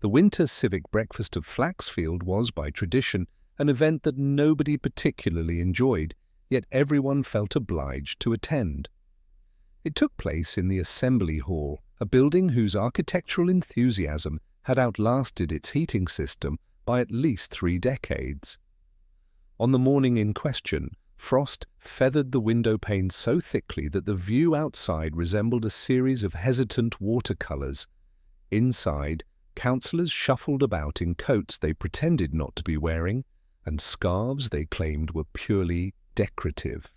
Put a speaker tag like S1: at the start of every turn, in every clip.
S1: The winter civic breakfast of Flaxfield was, by tradition, an event that nobody particularly enjoyed, yet everyone felt obliged to attend. It took place in the Assembly Hall, a building whose architectural enthusiasm had outlasted its heating system by at least 3 decades. On the morning in question, frost feathered the window panes so thickly that the view outside resembled a series of hesitant watercolours. Inside, councillors shuffled about in coats they pretended not to be wearing, and scarves they claimed were purely decorative.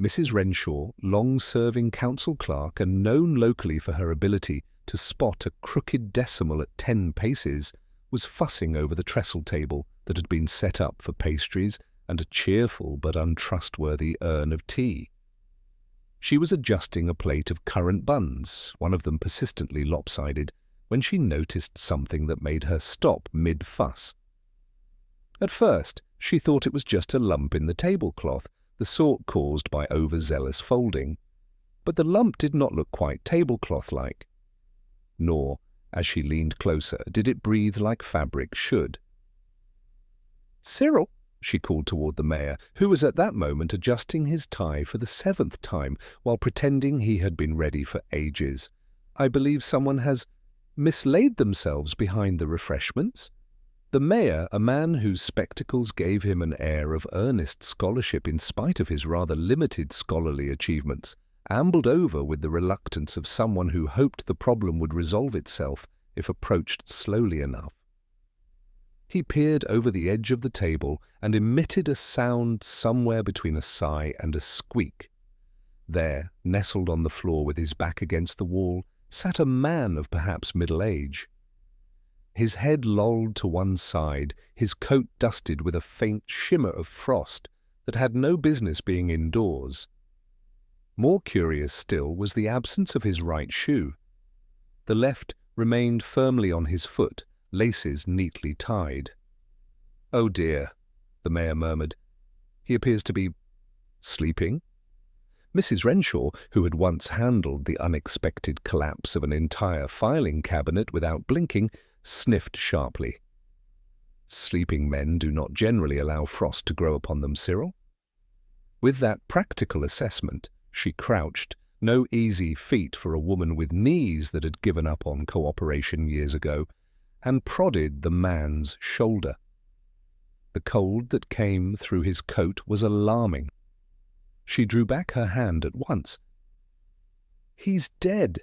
S1: Mrs. Renshaw, long-serving council clerk and known locally for her ability to spot a crooked decimal at 10 paces, was fussing over the trestle table that had been set up for pastries and a cheerful but untrustworthy urn of tea. She was adjusting a plate of currant buns, one of them persistently lopsided, when she noticed something that made her stop mid-fuss. At first, she thought it was just a lump in the tablecloth, the sort caused by overzealous folding. But the lump did not look quite tablecloth-like. Nor, as she leaned closer, did it breathe like fabric should. "Cyril," she called toward the mayor, who was at that moment adjusting his tie for the 7th time while pretending he had been ready for ages. "I believe someone has mislaid themselves behind the refreshments." The mayor, a man whose spectacles gave him an air of earnest scholarship in spite of his rather limited scholarly achievements, ambled over with the reluctance of someone who hoped the problem would resolve itself if approached slowly enough. He peered over the edge of the table and emitted a sound somewhere between a sigh and a squeak. There, nestled on the floor with his back against the wall, sat a man of perhaps middle age. His head lolled to one side, his coat dusted with a faint shimmer of frost that had no business being indoors. More curious still was the absence of his right shoe. The left remained firmly on his foot, laces neatly tied. "Oh dear," the mayor murmured. "He appears to be sleeping." Mrs. Renshaw, who had once handled the unexpected collapse of an entire filing cabinet without blinking, sniffed sharply. "Sleeping men do not generally allow frost to grow upon them, Cyril." With that practical assessment, she crouched, no easy feat for a woman with knees that had given up on cooperation years ago, and prodded the man's shoulder. The cold that came through his coat was alarming. She drew back her hand at once. "He's dead."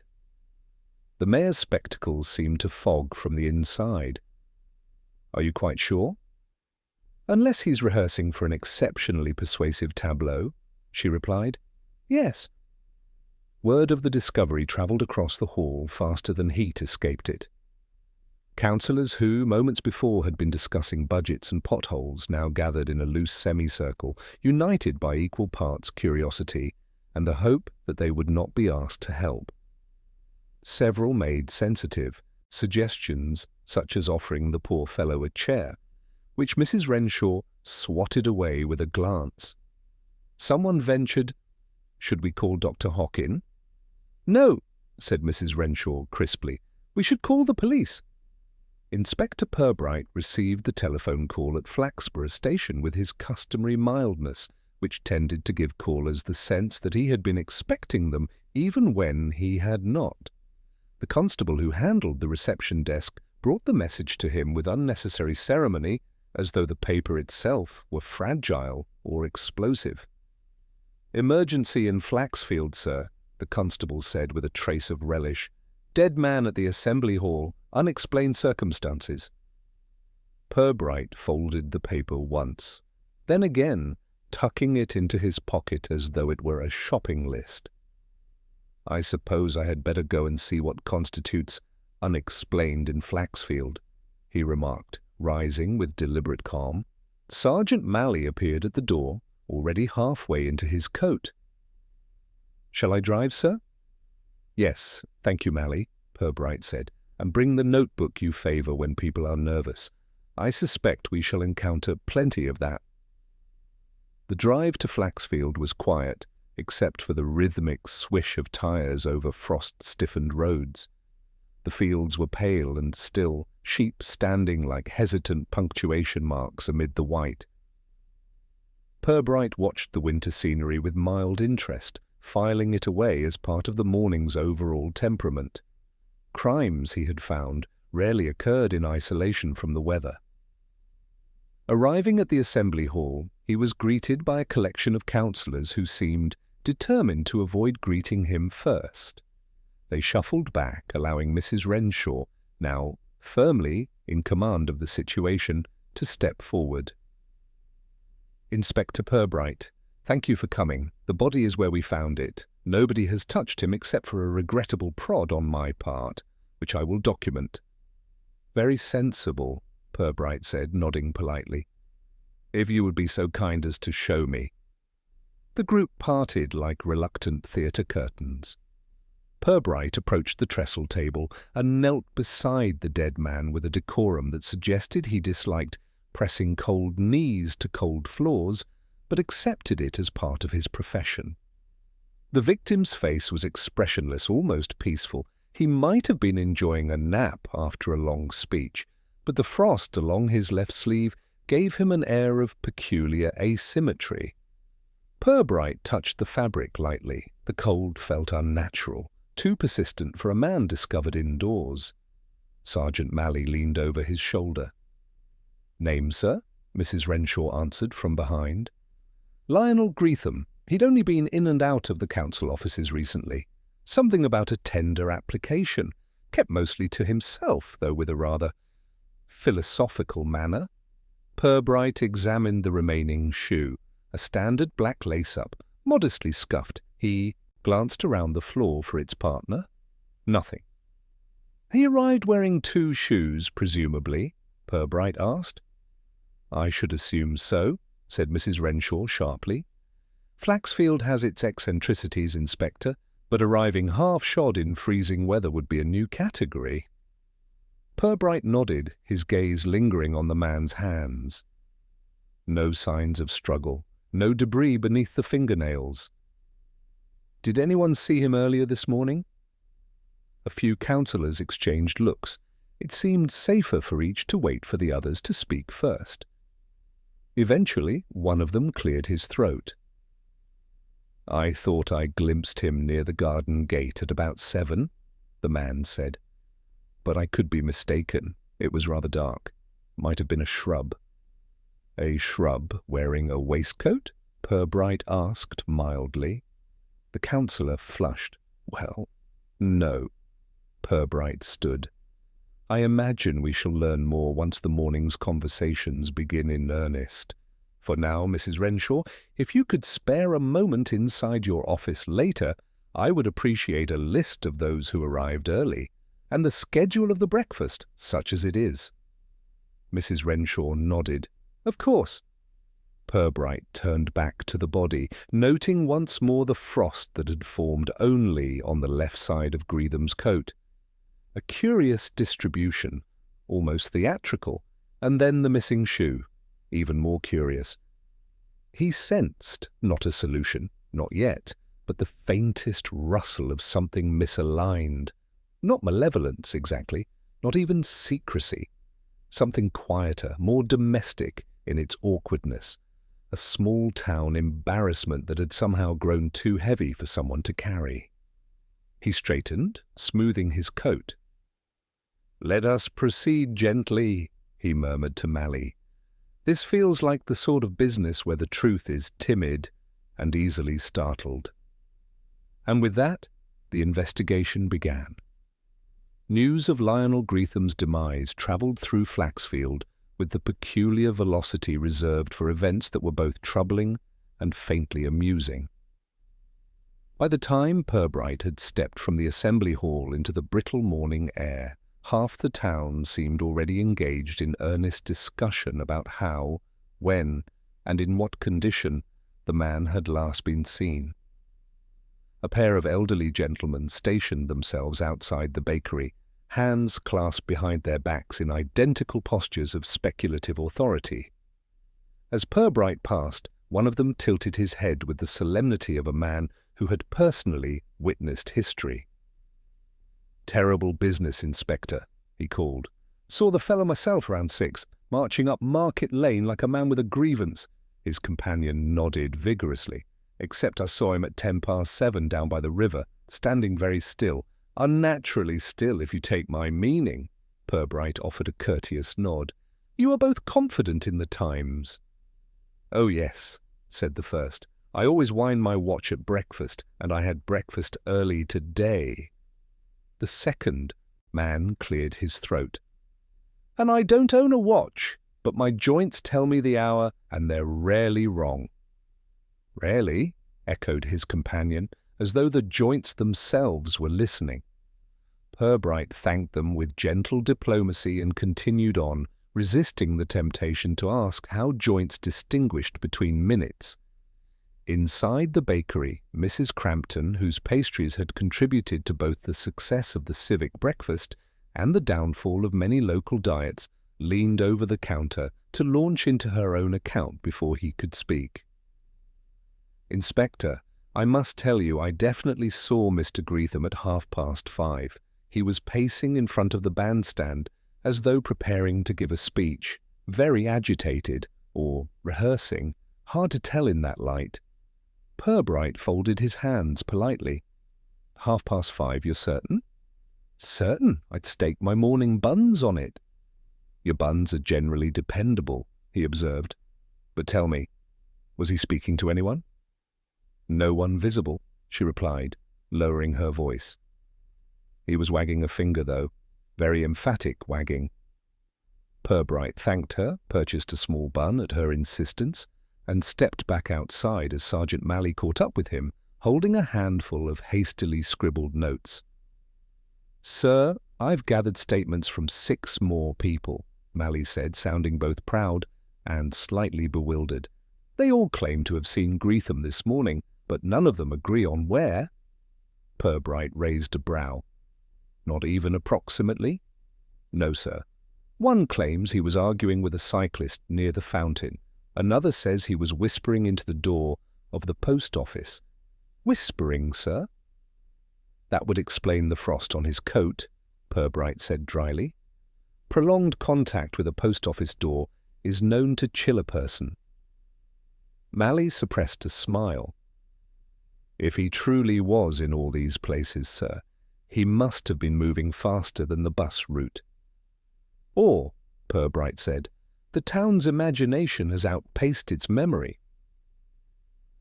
S1: The mayor's spectacles seemed to fog from the inside. "Are you quite sure?" "Unless he's rehearsing for an exceptionally persuasive tableau," she replied. "Yes." Word of the discovery travelled across the hall faster than heat escaped it. Councillors who, moments before, had been discussing budgets and potholes, now gathered in a loose semicircle, united by equal parts curiosity and the hope that they would not be asked to help. Several made sensitive suggestions, such as offering the poor fellow a chair, which Mrs. Renshaw swatted away with a glance. Someone ventured, "Should we call Dr. Hockin?" "No," said Mrs. Renshaw crisply. "We should call the police." Inspector Purbright received the telephone call at Flaxborough Station with his customary mildness, which tended to give callers the sense that he had been expecting them even when he had not. The constable who handled the reception desk brought the message to him with unnecessary ceremony, as though the paper itself were fragile or explosive. "Emergency in Flaxfield, sir," the constable said with a trace of relish. "Dead man at the Assembly Hall. Unexplained circumstances." Purbright folded the paper once, then again, tucking it into his pocket as though it were a shopping list. "I suppose I had better go and see what constitutes unexplained in Flaxfield," he remarked, rising with deliberate calm. Sergeant Malley appeared at the door, already halfway into his coat. "Shall I drive, sir?" "Yes, thank you, Malley," Purbright said, "and bring the notebook you favour when people are nervous. I suspect we shall encounter plenty of that." The drive to Flaxfield was quiet, except for the rhythmic swish of tyres over frost-stiffened roads. The fields were pale and still, sheep standing like hesitant punctuation marks amid the white. Purbright watched the winter scenery with mild interest, filing it away as part of the morning's overall temperament. Crimes, he had found, rarely occurred in isolation from the weather. Arriving at the assembly hall, he was greeted by a collection of councillors who seemed determined to avoid greeting him first. They shuffled back, allowing Mrs. Renshaw, now firmly in command of the situation, to step forward. "Inspector Purbright, thank you for coming. The body is where we found it. Nobody has touched him except for a regrettable prod on my part, which I will document." "Very sensible," Purbright said, nodding politely. "If you would be so kind as to show me." The group parted like reluctant theatre curtains. Purbright approached the trestle table and knelt beside the dead man with a decorum that suggested he disliked pressing cold knees to cold floors, but accepted it as part of his profession. The victim's face was expressionless, almost peaceful. He might have been enjoying a nap after a long speech, but the frost along his left sleeve gave him an air of peculiar asymmetry. Purbright touched the fabric lightly. The cold felt unnatural, too persistent for a man discovered indoors. Sergeant Malley leaned over his shoulder. "Name, sir?" Mrs. Renshaw answered from behind. "Lionel Greetham. He'd only been in and out of the council offices recently. Something about a tender application. Kept mostly to himself, though with a rather philosophical manner." Purbright examined the remaining shoe, a standard black lace-up, modestly scuffed. He glanced around the floor for its partner. Nothing. "He arrived wearing 2 shoes, presumably?" Purbright asked. "I should assume so," said Mrs. Renshaw sharply. "Flaxfield has its eccentricities, Inspector, but arriving half-shod in freezing weather would be a new category." Purbright nodded, his gaze lingering on the man's hands. No signs of struggle, no debris beneath the fingernails. "Did anyone see him earlier this morning?" A few councillors exchanged looks. It seemed safer for each to wait for the others to speak first. Eventually, one of them cleared his throat. "I thought I glimpsed him near the garden gate at about 7, the man said. "But I could be mistaken. It was rather dark. Might have been a shrub." "A shrub wearing a waistcoat?" Purbright asked mildly. The councillor flushed. "Well, no." Purbright stood. "I imagine we shall learn more once the morning's conversations begin in earnest. For now, Mrs. Renshaw, if you could spare a moment inside your office later, I would appreciate a list of those who arrived early, and the schedule of the breakfast, such as it is." Mrs. Renshaw nodded. "Of course." Purbright turned back to the body, noting once more the frost that had formed only on the left side of Greetham's coat. A curious distribution, almost theatrical, and then the missing shoe, even more curious. He sensed not a solution, not yet, but the faintest rustle of something misaligned. Not malevolence, exactly, not even secrecy. Something quieter, more domestic in its awkwardness. A small-town embarrassment that had somehow grown too heavy for someone to carry. He straightened, smoothing his coat. "Let us proceed gently," he murmured to Malley. "This feels like the sort of business where the truth is timid and easily startled." And with that, the investigation began. News of Lionel Greetham's demise travelled through Flaxfield with the peculiar velocity reserved for events that were both troubling and faintly amusing. By the time Purbright had stepped from the assembly hall into the brittle morning air, half the town seemed already engaged in earnest discussion about how, when, and in what condition the man had last been seen. A pair of elderly gentlemen stationed themselves outside the bakery, hands clasped behind their backs in identical postures of speculative authority. As Purbright passed, one of them tilted his head with the solemnity of a man who had personally witnessed history. "Terrible business, Inspector," he called. "Saw the fellow myself around 6, marching up Market Lane like a man with a grievance." His companion nodded vigorously. "Except I saw him at 7:10 down by the river, standing very still. Unnaturally still, if you take my meaning." Purbright offered a courteous nod. "You are both confident in the times." "Oh, yes," said the first. "I always wind my watch at breakfast, and I had breakfast early today." The second man cleared his throat. "And I don't own a watch, but my joints tell me the hour, and they're rarely wrong." "Rarely?" echoed his companion, as though the joints themselves were listening. Purbright thanked them with gentle diplomacy and continued on, resisting the temptation to ask how joints distinguished between minutes. Inside the bakery, Mrs. Crampton, whose pastries had contributed to both the success of the civic breakfast and the downfall of many local diets, leaned over the counter to launch into her own account before he could speak. "Inspector, I must tell you I definitely saw Mr. Greetham at 5:30. He was pacing in front of the bandstand as though preparing to give a speech, very agitated, or rehearsing, hard to tell in that light." Purbright folded his hands politely. 5:30, you're certain?" "Certain. I'd stake my morning buns on it." "Your buns are generally dependable," he observed. "But tell me, was he speaking to anyone?" "No one visible," she replied, lowering her voice. "He was wagging a finger, though, very emphatic wagging." Purbright thanked her, purchased a small bun at her insistence, and stepped back outside as Sergeant Malley caught up with him, holding a handful of hastily scribbled notes. "Sir, I've gathered statements from 6 more people," Malley said, sounding both proud and slightly bewildered. "They all claim to have seen Greetham this morning, but none of them agree on where." Purbright raised a brow. "Not even approximately?" "No, sir. One claims he was arguing with a cyclist near the fountain. Another says he was whispering into the door of the post office." "Whispering, sir?" "That would explain the frost on his coat," Purbright said dryly. "Prolonged contact with a post office door is known to chill a person." Malley suppressed a smile. "If he truly was in all these places, sir, he must have been moving faster than the bus route." "Or," Purbright said, "the town's imagination has outpaced its memory."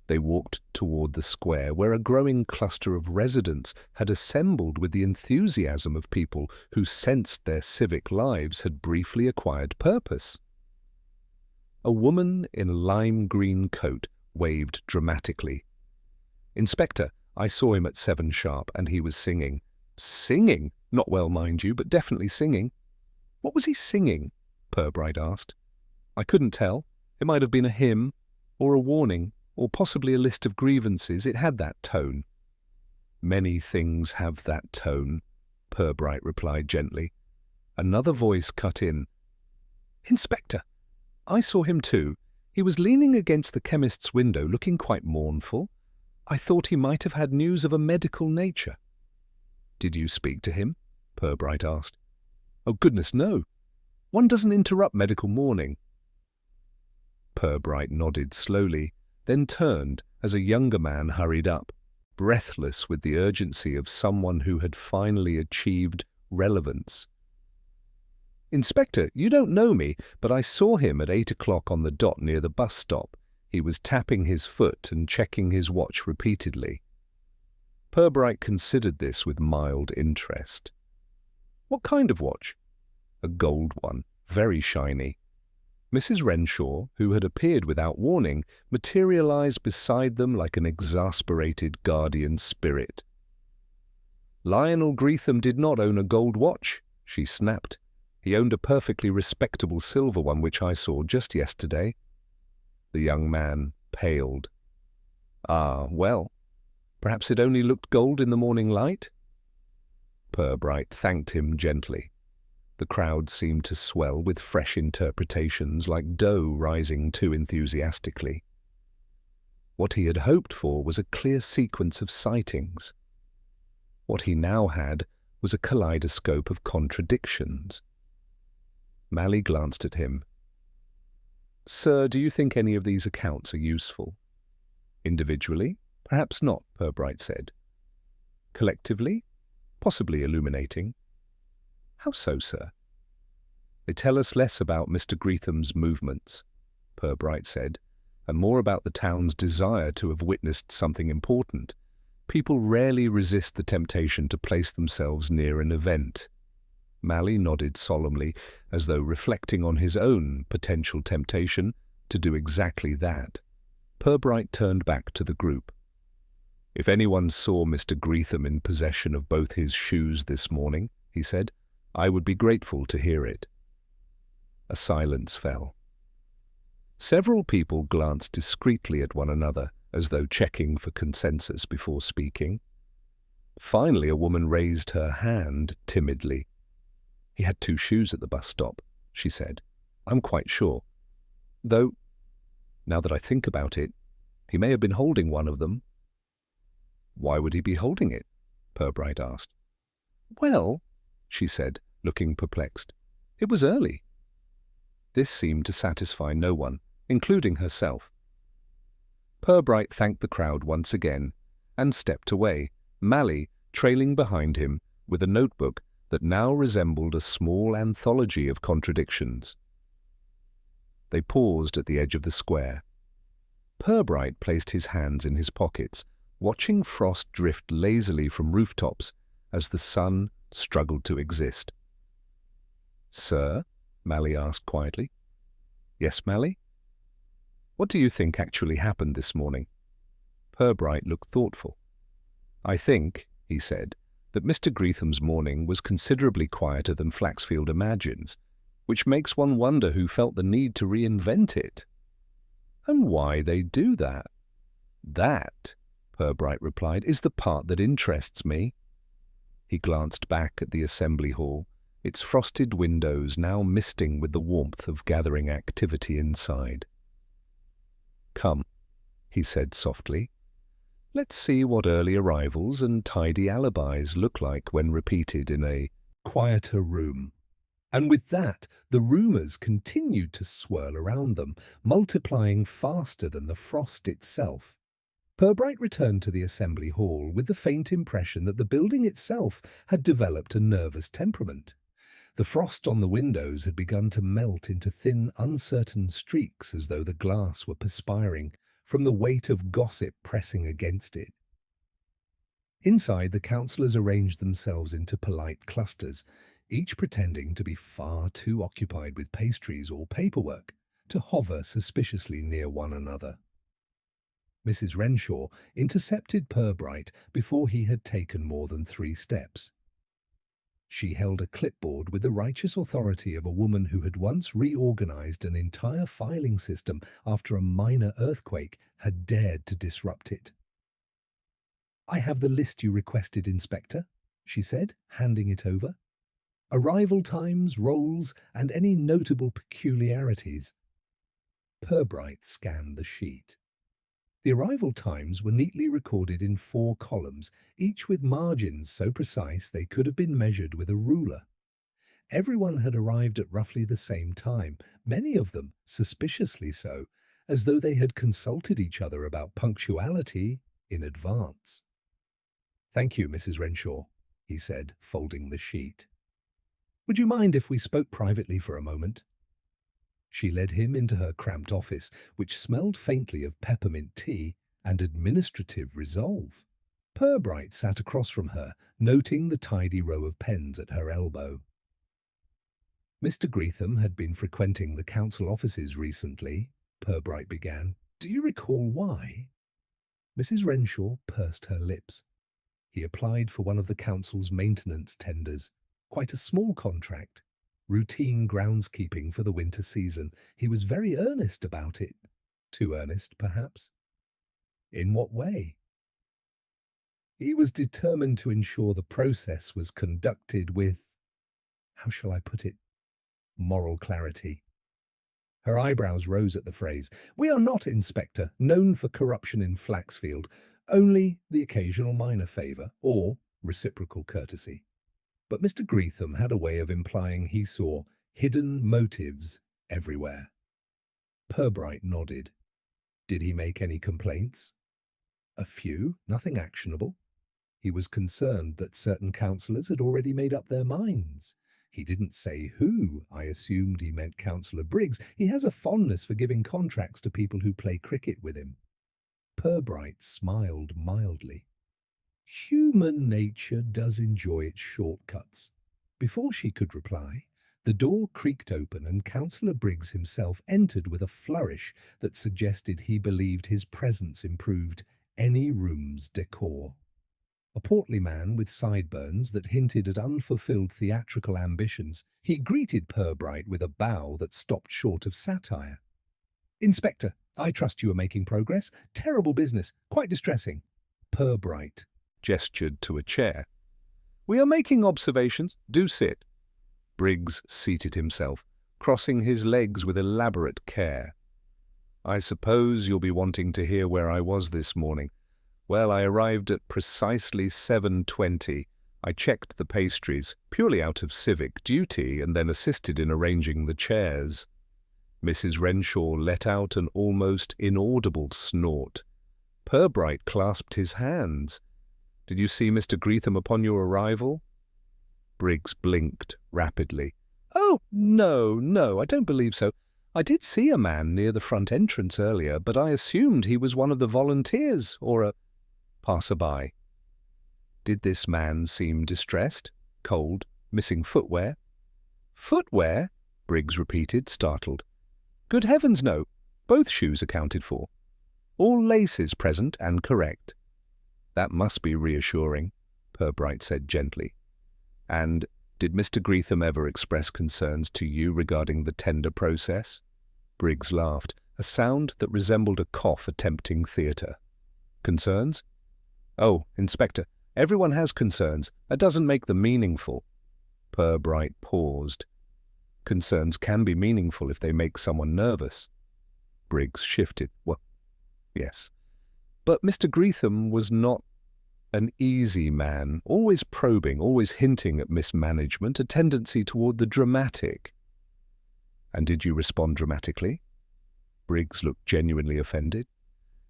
S1: They walked toward the square where a growing cluster of residents had assembled with the enthusiasm of people who sensed their civic lives had briefly acquired purpose. A woman in a lime green coat waved dramatically. "Inspector, I saw him at 7 sharp, and he was singing." "Singing? Not well, mind you, but definitely singing." "What was he singing?" Purbright asked. "I couldn't tell. It might have been a hymn, or a warning, or possibly a list of grievances. It had that tone." "Many things have that tone," Purbright replied gently. Another voice cut in. "Inspector, I saw him too. He was leaning against the chemist's window, looking quite mournful. I thought he might have had news of a medical nature." "Did you speak to him?" Purbright asked. "Oh, goodness, no. One doesn't interrupt medical mourning." Purbright nodded slowly, then turned as a younger man hurried up, breathless with the urgency of someone who had finally achieved relevance. "Inspector, you don't know me, but I saw him at 8 o'clock on the dot near the bus stop. He was tapping his foot and checking his watch repeatedly." Purbright considered this with mild interest. "What kind of watch?" "A gold one, very shiny." Mrs. Renshaw, who had appeared without warning, materialized beside them like an exasperated guardian spirit. "Lionel Greetham did not own a gold watch," she snapped. "He owned a perfectly respectable silver one which I saw just yesterday." The young man paled. "Ah, well, perhaps it only looked gold in the morning light?" Purbright thanked him gently. The crowd seemed to swell with fresh interpretations, like dough rising too enthusiastically. What he had hoped for was a clear sequence of sightings. What he now had was a kaleidoscope of contradictions. Mally glanced at him. "Sir, do you think any of these accounts are useful?" "Individually? Perhaps not," Purbright said. "Collectively? Possibly illuminating." "How so, sir?" "They tell us less about Mr. Greetham's movements," Purbright said, "and more about the town's desire to have witnessed something important. People rarely resist the temptation to place themselves near an event." Mally nodded solemnly, as though reflecting on his own potential temptation to do exactly that. Purbright turned back to the group. "If anyone saw Mr. Greetham in possession of both his shoes this morning," he said, "I would be grateful to hear it." A silence fell. Several people glanced discreetly at one another, as though checking for consensus before speaking. Finally, a woman raised her hand timidly. "He had 2 shoes at the bus stop," she said. "I'm quite sure. Though, now that I think about it, he may have been holding one of them." "Why would he be holding it?" Purbright asked. "Well," she said, looking perplexed, "it was early." This seemed to satisfy no one, including herself. Purbright thanked the crowd once again and stepped away, Mally trailing behind him with a notebook that now resembled a small anthology of contradictions. They paused at the edge of the square. Purbright placed his hands in his pockets, watching frost drift lazily from rooftops as the sun struggled to exist. "Sir?" Mally asked quietly. "Yes, Mally?" "What do you think actually happened this morning?" Purbright looked thoughtful. "I think," he said, "that Mr. Greetham's morning was considerably quieter than Flaxfield imagines, which makes one wonder who felt the need to reinvent it. And why they do that." "That," Purbright replied, "is the part that interests me." He glanced back at the assembly hall, its frosted windows now misting with the warmth of gathering activity inside. "Come," he said softly, "let's see what early arrivals and tidy alibis look like when repeated in a quieter room." And with that, the rumours continued to swirl around them, multiplying faster than the frost itself. Purbright returned to the assembly hall with the faint impression that the building itself had developed a nervous temperament. The frost on the windows had begun to melt into thin, uncertain streaks as though the glass were perspiring from the weight of gossip pressing against it. Inside, the councillors arranged themselves into polite clusters, each pretending to be far too occupied with pastries or paperwork to hover suspiciously near one another. Mrs. Renshaw intercepted Purbright before he had taken more than 3 steps. She held a clipboard with the righteous authority of a woman who had once reorganized an entire filing system after a minor earthquake had dared to disrupt it. "I have the list you requested, Inspector," she said, handing it over. "Arrival times, roles, and any notable peculiarities." Purbright scanned the sheet. The arrival times were neatly recorded in 4 columns, each with margins so precise they could have been measured with a ruler. Everyone had arrived at roughly the same time, many of them suspiciously so, as though they had consulted each other about punctuality in advance. "Thank you, Mrs. Renshaw," he said, folding the sheet. "Would you mind if we spoke privately for a moment?" She led him into her cramped office, which smelled faintly of peppermint tea and administrative resolve. Purbright sat across from her, noting the tidy row of pens at her elbow. "Mr. Greetham had been frequenting the council offices recently," Purbright began. "Do you recall why?" Mrs. Renshaw pursed her lips. "He applied for one of the council's maintenance tenders. Quite a small contract. Routine groundskeeping for the winter season. He was very earnest about it." "Too earnest, perhaps?" "In what way?" "He was determined to ensure the process was conducted with, how shall I put it, moral clarity." Her eyebrows rose at the phrase. "We are not, Inspector, known for corruption in Flaxfield, only the occasional minor favour or reciprocal courtesy." But Mr. Greetham had a way of implying he saw hidden motives everywhere. Purbright nodded. Did he make any complaints? A few, nothing actionable. He was concerned that certain councillors had already made up their minds. He didn't say who. I assumed he meant Councillor Briggs. He has a fondness for giving contracts to people who play cricket with him. Purbright smiled mildly. Human nature does enjoy its shortcuts. Before she could reply, the door creaked open and Councillor Briggs himself entered with a flourish that suggested he believed his presence improved any room's decor. A portly man with sideburns that hinted at unfulfilled theatrical ambitions, he greeted Purbright with a bow that stopped short of satire. "Inspector, I trust you are making progress. Terrible business, quite distressing." Purbright gestured to a chair. "We are making observations. Do sit." Briggs seated himself, crossing his legs with elaborate care. "I suppose you'll be wanting to hear where I was this morning. Well, I arrived at precisely 7:20. I checked the pastries, purely out of civic duty, and then assisted in arranging the chairs." Mrs. Renshaw let out an almost inaudible snort. Purbright clasped his hands. "Did you see Mr. Greetham upon your arrival?" Briggs blinked rapidly. "Oh, no, I don't believe so. I did see a man near the front entrance earlier, but I assumed he was one of the volunteers or a passerby." Did this man seem distressed, cold, missing footwear? "Footwear?" Briggs repeated, startled. "Good heavens, no. Both shoes accounted for. All laces present and correct." "That must be reassuring," Purbright said gently. "And did Mr. Greetham ever express concerns to you regarding the tender process?" Briggs laughed, a sound that resembled a cough attempting theatre. "Concerns? Oh, Inspector, everyone has concerns. That doesn't make them meaningful." Purbright paused. "Concerns can be meaningful if they make someone nervous." Briggs shifted. "Well, yes. But Mr. Greetham was not an easy man, always probing, always hinting at mismanagement, a tendency toward the dramatic." "And did you respond dramatically?" Briggs looked genuinely offended.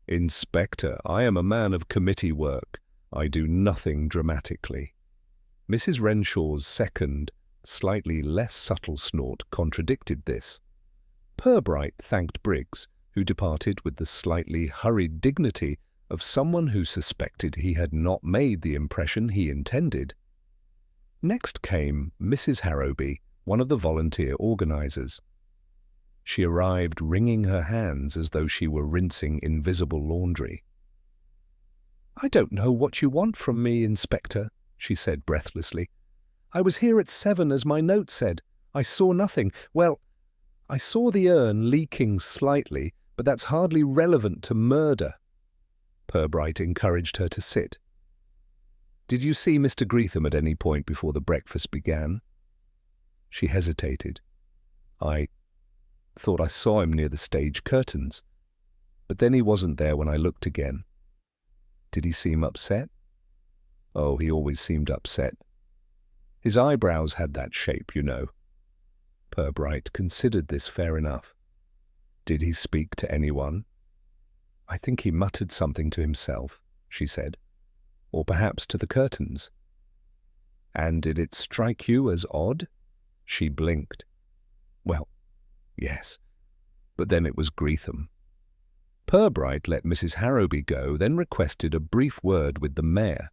S1: "Inspector, I am a man of committee work. I do nothing dramatically." Mrs. Renshaw's second, slightly less subtle snort contradicted this. Purbright thanked Briggs, who departed with the slightly hurried dignity of someone who suspected he had not made the impression he intended. Next came Mrs. Harrowby, one of the volunteer organizers. She arrived wringing her hands as though she were rinsing invisible laundry. "I don't know what you want from me, Inspector," she said breathlessly. "I was here at 7 as my note said. I saw nothing. Well, I saw the urn leaking slightly, but that's hardly relevant to murder." Purbright encouraged her to sit. "Did you see Mr. Greetham at any point before the breakfast began?" She hesitated. "I thought I saw him near the stage curtains, but then he wasn't there when I looked again." "Did he seem upset?" "Oh, he always seemed upset. His eyebrows had that shape, you know." Purbright considered this fair enough. "Did he speak to anyone?" "I think he muttered something to himself," she said. "Or perhaps to the curtains." "And did it strike you as odd?" She blinked. "Well, yes. But then it was Greetham." Purbright let Mrs. Harrowby go, then requested a brief word with the mayor.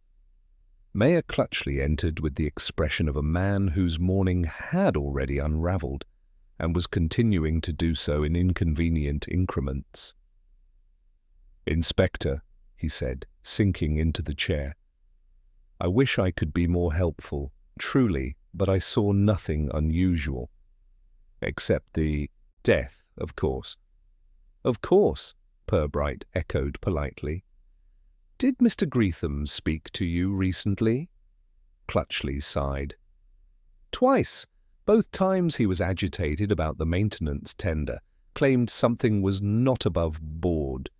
S1: Mayor Clutchley entered with the expression of a man whose morning had already unravelled, and was continuing to do so in inconvenient increments. "Inspector," he said, sinking into the chair, "I wish I could be more helpful, truly, but I saw nothing unusual. Except the death, of course." "Of course," Purbright echoed politely. "Did Mr. Greetham speak to you recently?" Clutchley sighed. "Twice. Both times he was agitated about the maintenance tender, claimed something was not above board.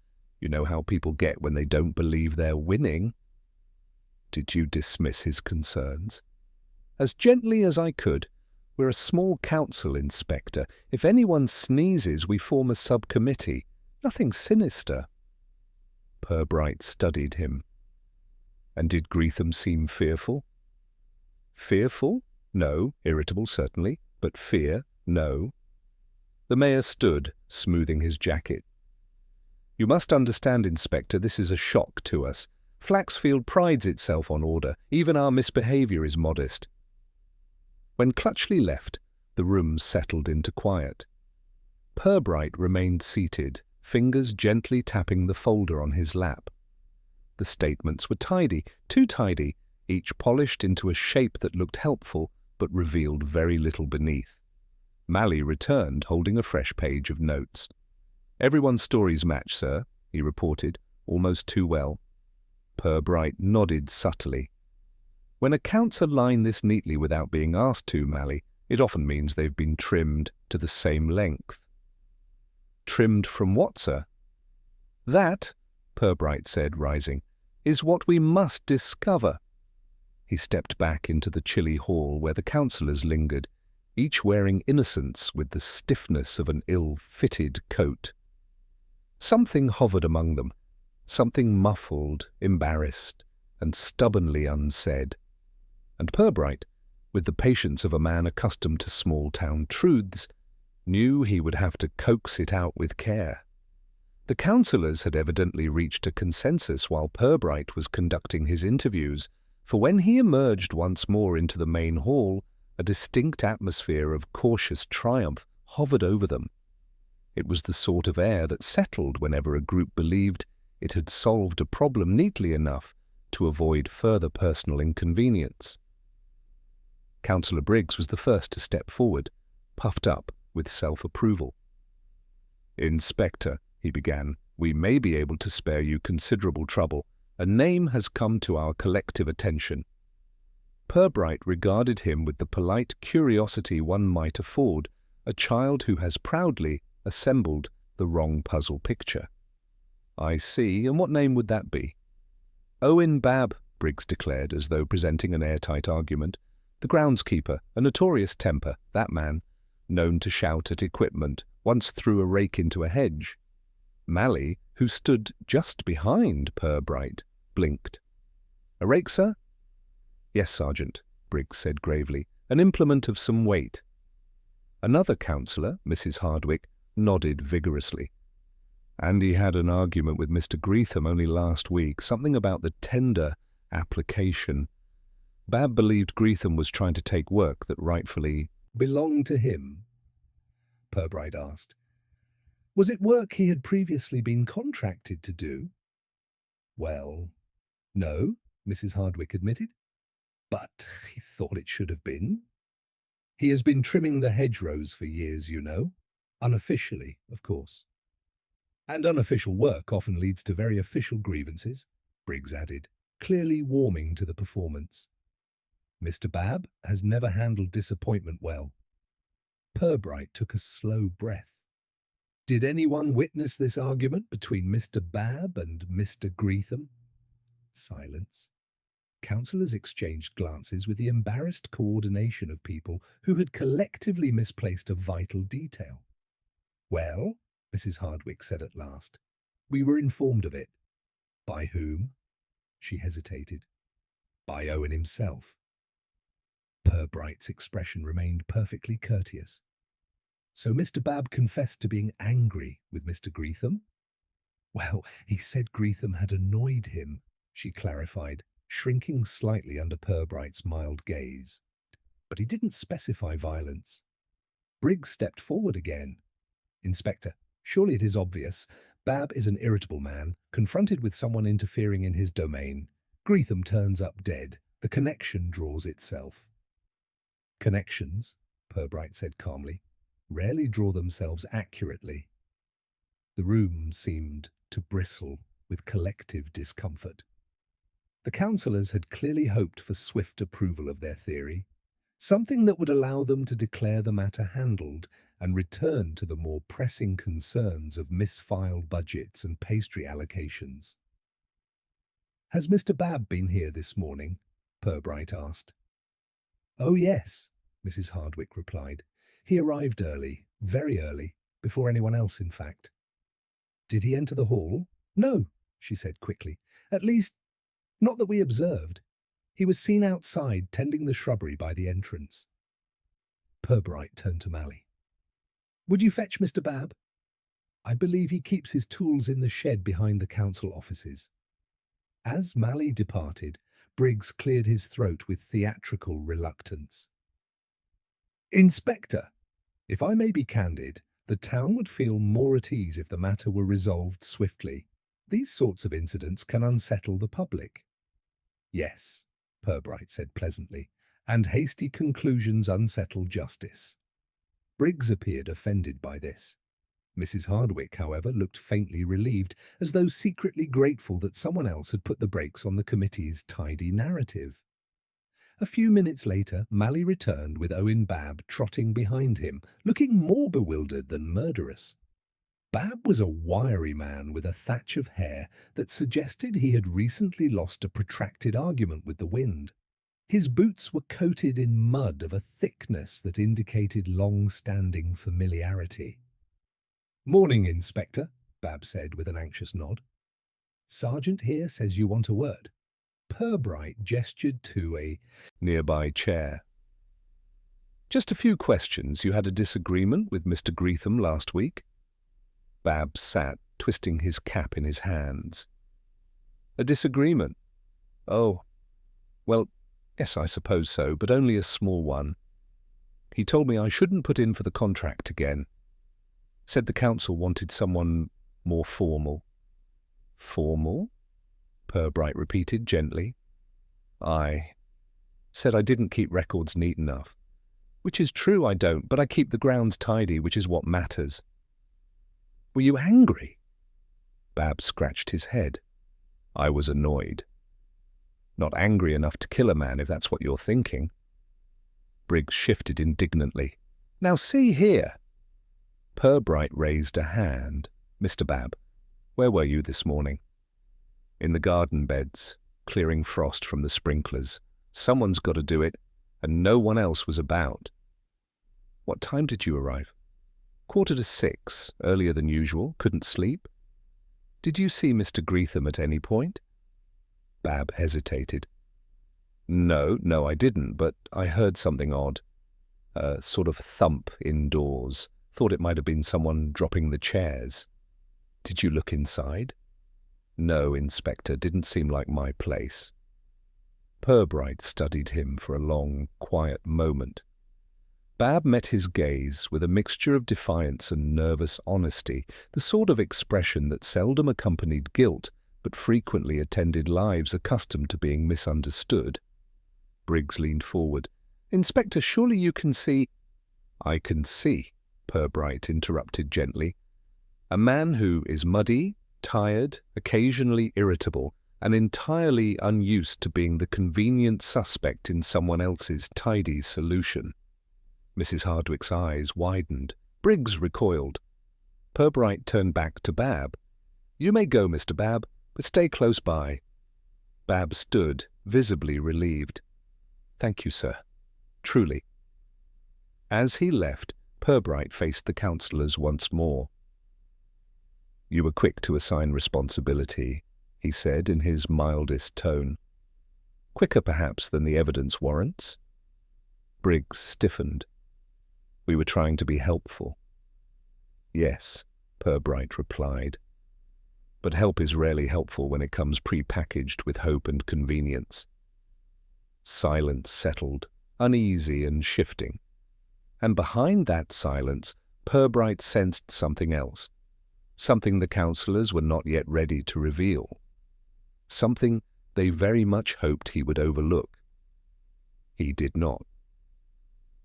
S1: You know how people get when they don't believe they're winning." "Did you dismiss his concerns?" As gently as I could. We're a small council, Inspector. If anyone sneezes, we form a subcommittee. Nothing sinister. Purbright studied him. And did Greetham seem fearful? Fearful? No. Irritable, certainly. But fear? No. The mayor stood, smoothing his jacket. You must understand, Inspector, this is a shock to us. Flaxfield prides itself on order. Even our misbehaviour is modest. When Clutchley left, the room settled into quiet. Purbright remained seated, fingers gently tapping the folder on his lap. The statements were tidy, too tidy, each polished into a shape that looked helpful but revealed very little beneath. Malley returned, holding a fresh page of notes. Everyone's stories match, sir, he reported, almost too well. Purbright nodded subtly. When accounts align this neatly without being asked to, Malley, it often means they've been trimmed to the same length. Trimmed from what, sir? That, Purbright said, rising, is what we must discover. He stepped back into the chilly hall where the councillors lingered, each wearing innocence with the stiffness of an ill-fitted coat. Something hovered among them, something muffled, embarrassed, and stubbornly unsaid. And Purbright, with the patience of a man accustomed to small-town truths, knew he would have to coax it out with care. The councillors had evidently reached a consensus while Purbright was conducting his interviews, for when he emerged once more into the main hall, a distinct atmosphere of cautious triumph hovered over them. It was the sort of air that settled whenever a group believed it had solved a problem neatly enough to avoid further personal inconvenience. Councillor Briggs was the first to step forward, puffed up with self-approval. "Inspector," he began, "we may be able to spare you considerable trouble. A name has come to our collective attention." Purbright regarded him with the polite curiosity one might afford a child who has proudly assembled the wrong puzzle picture. "I see, and what name would that be?" "Owen Babb," Briggs declared, as though presenting an airtight argument. "The groundskeeper, a notorious temper, that man, known to shout at equipment, once threw a rake into a hedge." Malley, who stood just behind Purbright, blinked. "A rake, sir?" "Yes, Sergeant," Briggs said gravely, "an implement of some weight." Another councillor, Mrs. Hardwick, nodded vigorously. "And he had an argument with Mr. Greetham only last week, something about the tender application. Babb believed Greetham was trying to take work that rightfully belonged to him." Purbright asked. "Was it work he had previously been contracted to do?" "Well, no," Mrs. Hardwick admitted. "But he thought it should have been. He has been trimming the hedgerows for years, you know. Unofficially, of course." "And unofficial work often leads to very official grievances," Briggs added, clearly warming to the performance. "Mr. Babb has never handled disappointment well." Purbright took a slow breath. "Did anyone witness this argument between Mr. Babb and Mr. Greetham?" Silence. Councillors exchanged glances with the embarrassed coordination of people who had collectively misplaced a vital detail. "Well," Mrs. Hardwick said at last, "we were informed of it." "By whom?" She hesitated. "By Owen himself." Purbright's expression remained perfectly courteous. "So Mr. Babb confessed to being angry with Mr. Greetham?" "Well, he said Greetham had annoyed him," she clarified, shrinking slightly under Purbright's mild gaze. "But he didn't specify violence." Briggs stepped forward again. "Inspector, surely it is obvious. Babb is an irritable man, confronted with someone interfering in his domain. Greetham turns up dead. The connection draws itself." "Connections," Purbright said calmly, "rarely draw themselves accurately." The room seemed to bristle with collective discomfort. The councillors had clearly hoped for swift approval of their theory, something that would allow them to declare the matter handled and return to the more pressing concerns of misfiled budgets and pastry allocations. "Has Mr. Babb been here this morning?" Purbright asked. "Oh, yes," Mrs. Hardwick replied. "He arrived early, very early, before anyone else, in fact." "Did he enter the hall?" "No," she said quickly. "At least, not that we observed. He was seen outside tending the shrubbery by the entrance." Purbright turned to Mally. "Would you fetch Mr. Babb? I believe he keeps his tools in the shed behind the council offices." As Mally departed, Briggs cleared his throat with theatrical reluctance. "Inspector, if I may be candid, the town would feel more at ease if the matter were resolved swiftly. These sorts of incidents can unsettle the public." "Yes," Purbright said pleasantly, "and hasty conclusions unsettle justice." Briggs appeared offended by this. Mrs. Hardwick, however, looked faintly relieved, as though secretly grateful that someone else had put the brakes on the committee's tidy narrative. A few minutes later, Mally returned with Owen Babb trotting behind him, looking more bewildered than murderous. Babb was a wiry man with a thatch of hair that suggested he had recently lost a protracted argument with the wind. His boots were coated in mud of a thickness that indicated long-standing familiarity. "Morning, Inspector," Babb said with an anxious nod. "Sergeant here says you want a word." Purbright gestured to a nearby chair. "Just a few questions. You had a disagreement with Mr. Greetham last week?" Babb sat, twisting his cap in his hands. "A disagreement? Oh, well, yes, I suppose so, but only a small one. He told me I shouldn't put in for the contract again. Said the council wanted someone more formal." "Formal?" Purbright repeated gently. "Aye. Said I didn't keep records neat enough. Which is true, I don't, but I keep the grounds tidy, which is what matters." "Were you angry?" Babb scratched his head. "I was annoyed. Not angry enough to kill a man, if that's what you're thinking." Briggs shifted indignantly. "Now see here." Purbright raised a hand. "Mr. Babb, where were you this morning?" "In the garden beds, clearing frost from the sprinklers. Someone's got to do it, and no one else was about." "What time did you arrive?" 6:15, earlier than usual. Couldn't sleep." "Did you see Mr. Greetham at any point?" Babb hesitated. No, I didn't, but I heard something odd. A sort of thump indoors. Thought it might have been someone dropping the chairs." "Did you look inside?" "No, Inspector, didn't seem like my place." Purbright studied him for a long, quiet moment. Babb met his gaze with a mixture of defiance and nervous honesty, the sort of expression that seldom accompanied guilt, but frequently attended lives accustomed to being misunderstood. Briggs leaned forward. "Inspector, surely you can see—" "I can see," Purbright interrupted gently. "A man who is muddy, tired, occasionally irritable, and entirely unused to being the convenient suspect in someone else's tidy solution." Mrs. Hardwick's eyes widened. Briggs recoiled. Purbright turned back to Babb. "You may go, Mr. Babb, but stay close by." Babb stood, visibly relieved. "Thank you, sir. Truly." As he left, Purbright faced the councillors once more. "You were quick to assign responsibility," he said in his mildest tone. "Quicker, perhaps, than the evidence warrants." Briggs stiffened. "We were trying to be helpful." "Yes," Purbright replied. "But help is rarely helpful when it comes pre-packaged with hope and convenience." Silence settled, uneasy and shifting. And behind that silence, Purbright sensed something else. Something the councillors were not yet ready to reveal. Something they very much hoped he would overlook. He did not.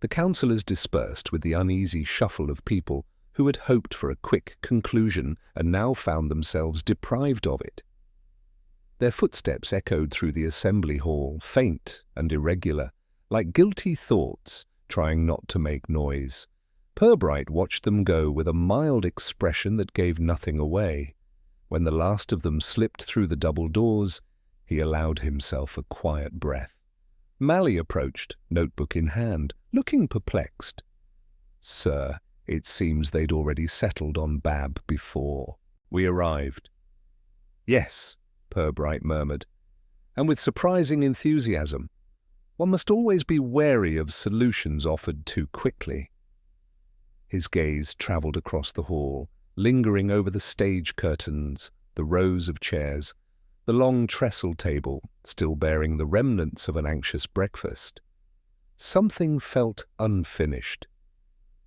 S1: The councillors dispersed with the uneasy shuffle of people who had hoped for a quick conclusion and now found themselves deprived of it. Their footsteps echoed through the assembly hall, faint and irregular, like guilty thoughts trying not to make noise. Purbright watched them go with a mild expression that gave nothing away. When the last of them slipped through the double doors, he allowed himself a quiet breath. Mally approached, notebook in hand, looking perplexed. "Sir, it seems they'd already settled on Bab before we arrived." "Yes," Purbright murmured, and with surprising enthusiasm. One must always be wary of solutions offered too quickly. His gaze travelled across the hall, lingering over the stage curtains, the rows of chairs, the long trestle table, still bearing the remnants of an anxious breakfast. Something felt unfinished.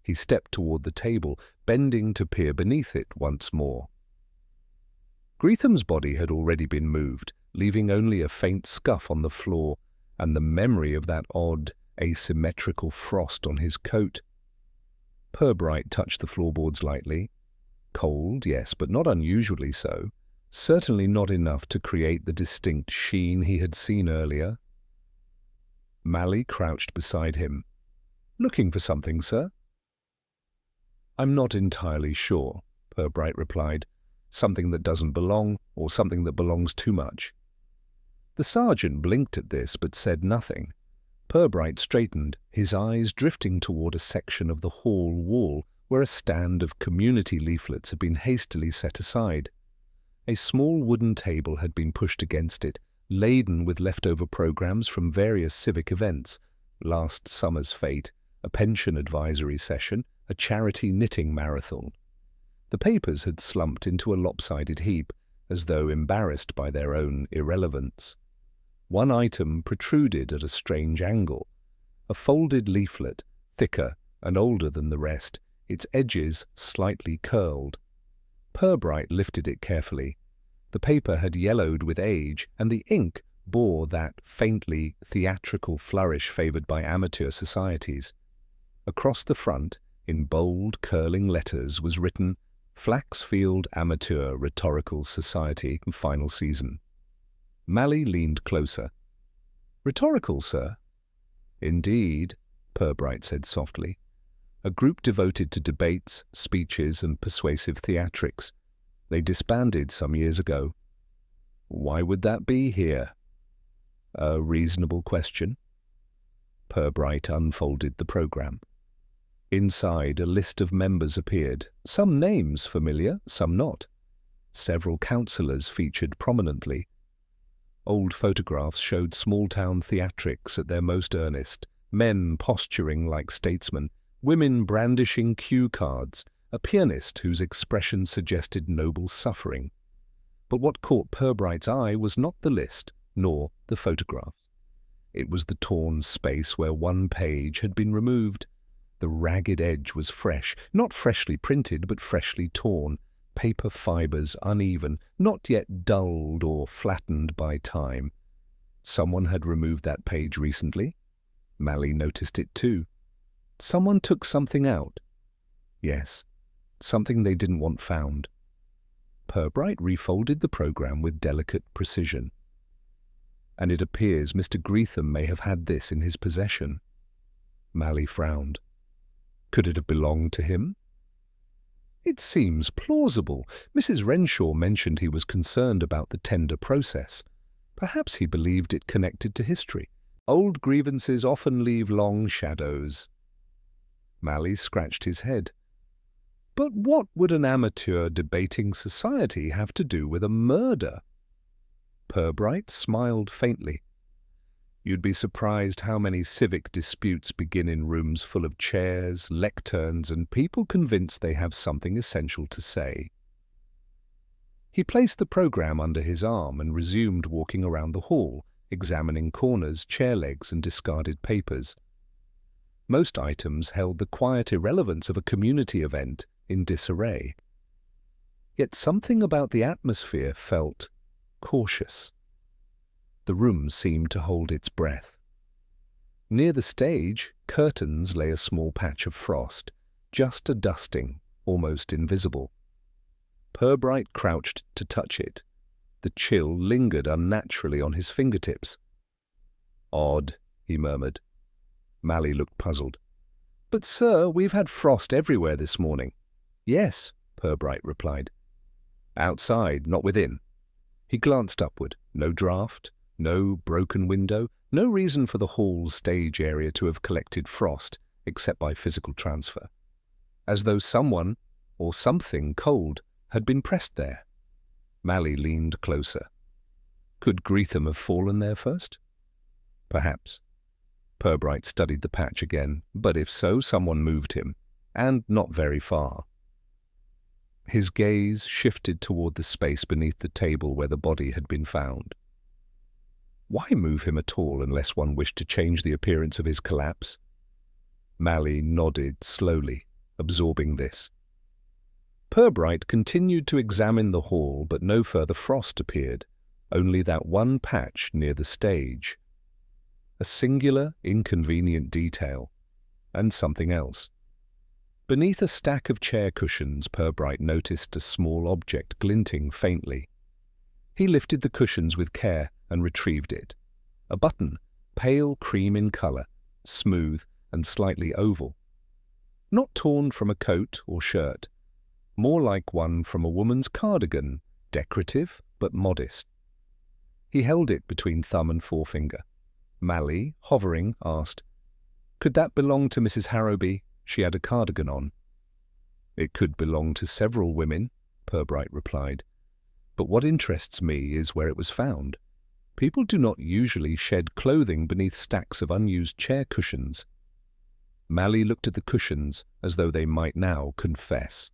S1: He stepped toward the table, bending to peer beneath it once more. Greetham's body had already been moved, leaving only a faint scuff on the floor and the memory of that odd, asymmetrical frost on his coat. Purbright touched the floorboards lightly. Cold, yes, but not unusually so. Certainly not enough to create the distinct sheen he had seen earlier. Mally crouched beside him. "Looking for something, sir?" "I'm not entirely sure," Purbright replied. "Something that doesn't belong, or something that belongs too much." The sergeant blinked at this, but said nothing. Purbright straightened, his eyes drifting toward a section of the hall wall where a stand of community leaflets had been hastily set aside. A small wooden table had been pushed against it, laden with leftover programs from various civic events: last summer's fete, a pension advisory session, a charity knitting marathon. The papers had slumped into a lopsided heap, as though embarrassed by their own irrelevance. One item protruded at a strange angle, a folded leaflet, thicker and older than the rest, its edges slightly curled. Purbright lifted it carefully. The paper had yellowed with age, and the ink bore that faintly theatrical flourish favoured by amateur societies. Across the front, in bold, curling letters, was written, "Flaxfield Amateur Rhetorical Society, Final Season." Mally leaned closer. "Rhetorical, sir?" "Indeed," Purbright said softly. "A group devoted to debates, speeches, and persuasive theatrics. They disbanded some years ago." "Why would that be here?" "A reasonable question." Purbright unfolded the program. Inside, a list of members appeared, some names familiar, some not. Several councillors featured prominently. Old photographs showed small-town theatrics at their most earnest, men posturing like statesmen, women brandishing cue cards, a pianist whose expression suggested noble suffering. But what caught Purbright's eye was not the list, nor the photographs. It was the torn space where one page had been removed. The ragged edge was fresh, not freshly printed, but freshly torn, paper fibres uneven, not yet dulled or flattened by time. Someone had removed that page recently. Mally noticed it too. Someone took something out. Yes, something they didn't want found. Purbright refolded the program with delicate precision. "And it appears Mr. Greetham may have had this in his possession." Mally frowned. "Could it have belonged to him?" "It seems plausible. Mrs. Renshaw mentioned he was concerned about the tender process. Perhaps he believed it connected to history. Old grievances often leave long shadows." Mally scratched his head. "But what would an amateur debating society have to do with a murder?" Purbright smiled faintly. "You'd be surprised how many civic disputes begin in rooms full of chairs, lecterns, and people convinced they have something essential to say." He placed the program under his arm and resumed walking around the hall, examining corners, chair legs, and discarded papers. Most items held the quiet irrelevance of a community event in disarray. Yet something about the atmosphere felt cautious. The room seemed to hold its breath. Near the stage, curtains lay a small patch of frost, just a dusting, almost invisible. Purbright crouched to touch it. The chill lingered unnaturally on his fingertips. "Odd," he murmured. Mally looked puzzled. "But, sir, we've had frost everywhere this morning." "Yes," Purbright replied. "Outside, not within." He glanced upward. No draught, no broken window, No reason for the hall's stage area to have collected frost, except by physical transfer. As though someone, or something cold, had been pressed there. Mally leaned closer. Could Greetham have fallen there first? Perhaps. Purbright studied the patch again, but if so, someone moved him, and not very far. His gaze shifted toward the space beneath the table where the body had been found. Why move him at all unless one wished to change the appearance of his collapse? Mally nodded slowly, absorbing this. Purbright continued to examine the hall, but no further frost appeared, only that one patch near the stage. A singular, inconvenient detail, and something else. Beneath a stack of chair cushions, Purbright noticed a small object glinting faintly. He lifted the cushions with care and retrieved it. A button, pale cream in colour, smooth and slightly oval. Not torn from a coat or shirt, more like one from a woman's cardigan, decorative but modest. He held it between thumb and forefinger. Mally, hovering, asked, "Could that belong to Mrs. Harrowby? She had a cardigan on." "It could belong to several women," Purbright replied. "But what interests me is where it was found. People do not usually shed clothing beneath stacks of unused chair cushions." Mally looked at the cushions as though they might now confess.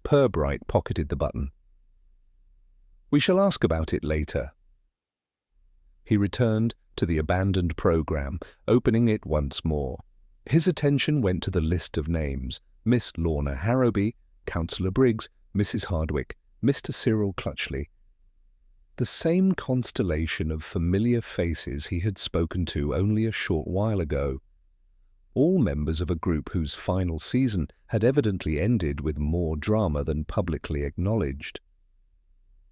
S1: Purbright pocketed the button. "We shall ask about it later." He returned to the abandoned program, opening it once more. His attention went to the list of names: Miss Lorna Harrowby, Councillor Briggs, Mrs. Hardwick, Mr. Cyril Clutchley. The same constellation of familiar faces he had spoken to only a short while ago. All members of a group whose final season had evidently ended with more drama than publicly acknowledged.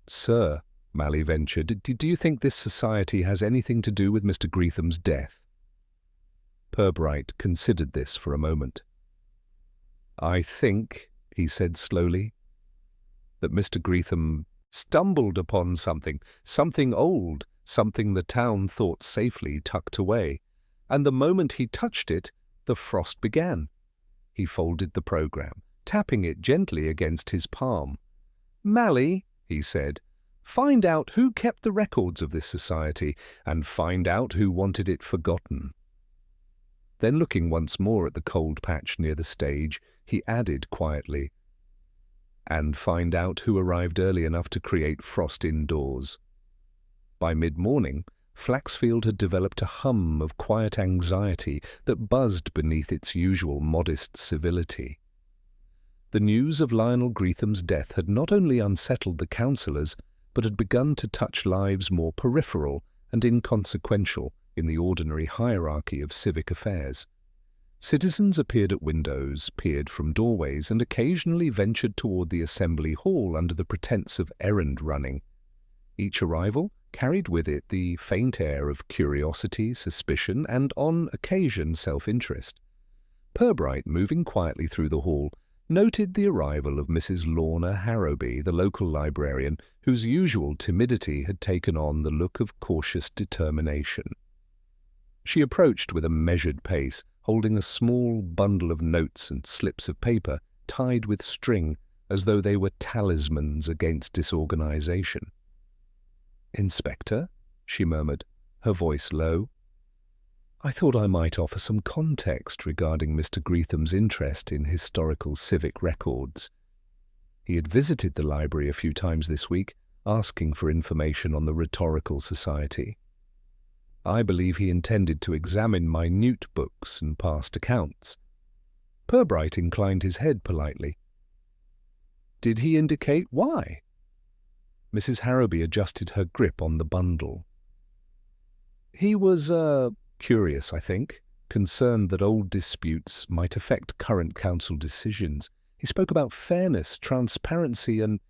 S1: "Sir," Mally ventured, "do you think this society has anything to do with Mr. Greetham's death?" Purbright considered this for a moment. "I think," he said slowly, "that Mr. Greetham stumbled upon something old, something the town thought safely tucked away, and the moment he touched it, the frost began." He folded the program, tapping it gently against his palm. "Mally," he said, "find out who kept the records of this society, and find out who wanted it forgotten." Then, looking once more at the cold patch near the stage, he added quietly, "And find out who arrived early enough to create frost indoors." By mid-morning, Flaxfield had developed a hum of quiet anxiety that buzzed beneath its usual modest civility. The news of Lionel Greetham's death had not only unsettled the councillors, but had begun to touch lives more peripheral and inconsequential in the ordinary hierarchy of civic affairs. Citizens appeared at windows, peered from doorways, and occasionally ventured toward the assembly hall under the pretence of errand-running. Each arrival carried with it the faint air of curiosity, suspicion, and, on occasion, self-interest. Purbright, moving quietly through the hall, noted the arrival of Mrs. Lorna Harrowby, the local librarian, whose usual timidity had taken on the look of cautious determination. She approached with a measured pace, holding a small bundle of notes and slips of paper tied with string, as though they were talismans against disorganization. "Inspector," she murmured, her voice low, "I thought I might offer some context regarding Mr. Greetham's interest in historical civic records. He had visited the library a few times this week, asking for information on the Rhetorical Society. I believe he intended to examine minute books and past accounts." Purbright inclined his head politely. "Did he indicate why?" Mrs. Harrowby adjusted her grip on the bundle. "He was, curious, I think, concerned that old disputes might affect current council decisions. He spoke about fairness, transparency, and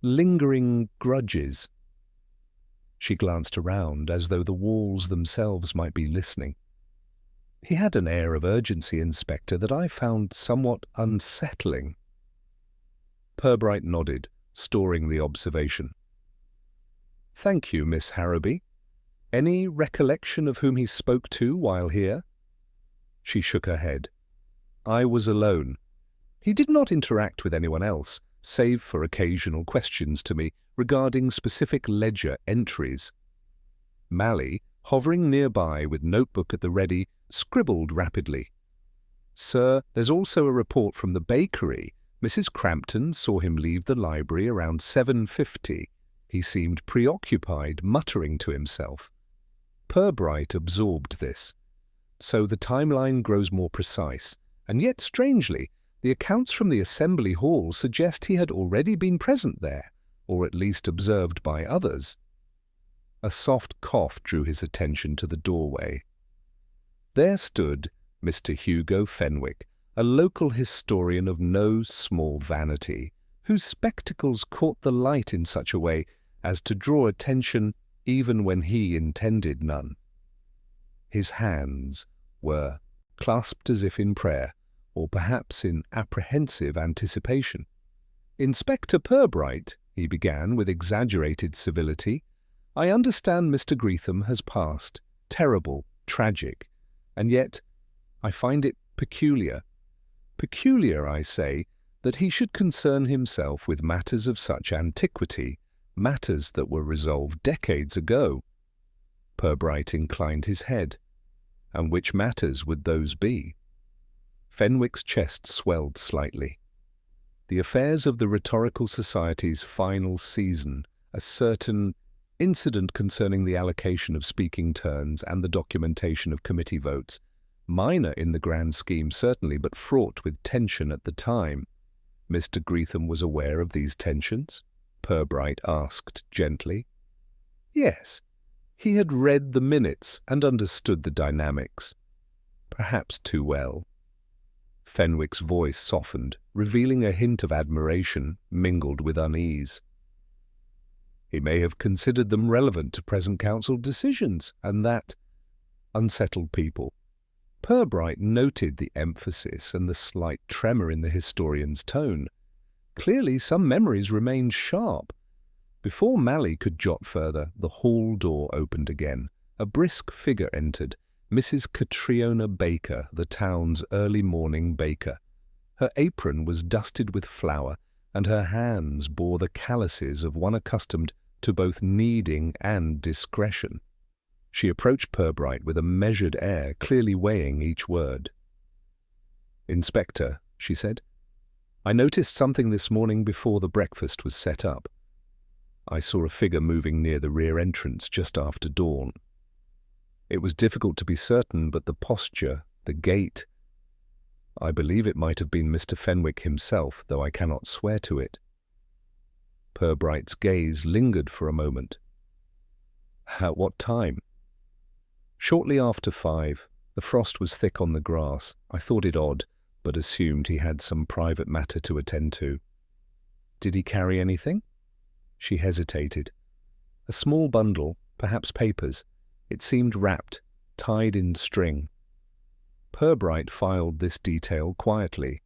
S1: lingering grudges." She glanced around, as though the walls themselves might be listening. "He had an air of urgency, Inspector, that I found somewhat unsettling." Purbright nodded, storing the observation. "Thank you, Miss Harrowby. Any recollection of whom he spoke to while here? She shook her head. I was alone. He did not interact with anyone else, save for occasional questions to me regarding specific ledger entries. Mally, hovering nearby with notebook at the ready, scribbled rapidly. Sir, there's also a report from the bakery. Mrs. Crampton saw him leave the library around 7:50. He seemed preoccupied, muttering to himself. Purbright absorbed this. So the timeline grows more precise, and yet, strangely, the accounts from the assembly hall suggest he had already been present there, or at least observed by others. A soft cough drew his attention to the doorway. There stood Mr. Hugo Fenwick, a local historian of no small vanity, whose spectacles caught the light in such a way as to draw attention even when he intended none. His hands were clasped as if in prayer, or perhaps in apprehensive anticipation. Inspector Purbright, he began with exaggerated civility, I understand Mr. Greetham has passed. Terrible, tragic, and yet I find it peculiar. Peculiar, I say, that he should concern himself with matters of such antiquity, matters that were resolved decades ago. Purbright inclined his head. And which matters would those be? Fenwick's chest swelled slightly. The affairs of the Rhetorical Society's final season, a certain incident concerning the allocation of speaking turns and the documentation of committee votes, minor in the grand scheme certainly, but fraught with tension at the time. Mr. Greetham was aware of these tensions? Purbright asked gently. Yes, he had read the minutes and understood the dynamics. Perhaps too well. Fenwick's voice softened, revealing a hint of admiration mingled with unease. He may have considered them relevant to present council decisions, and that unsettled people. Purbright noted the emphasis and the slight tremor in the historian's tone. Clearly some memories remained sharp. Before Mally could jot further, the hall door opened again. A brisk figure entered, Mrs. Catriona Baker, the town's early morning baker. Her apron was dusted with flour, and her hands bore the calluses of one accustomed to both kneading and discretion. She approached Purbright with a measured air, clearly weighing each word. "Inspector," she said, "I noticed something this morning before the breakfast was set up. I saw a figure moving near the rear entrance just after dawn. It was difficult to be certain, but the posture, the gait, I believe it might have been Mr. Fenwick himself, though I cannot swear to it." Purbright's gaze lingered for a moment. "At what time?" "Shortly after 5. The frost was thick on the grass. I thought it odd, but assumed he had some private matter to attend to." "Did he carry anything?" She hesitated. "A small bundle, perhaps papers. It seemed wrapped, tied in string." Purbright filed this detail quietly.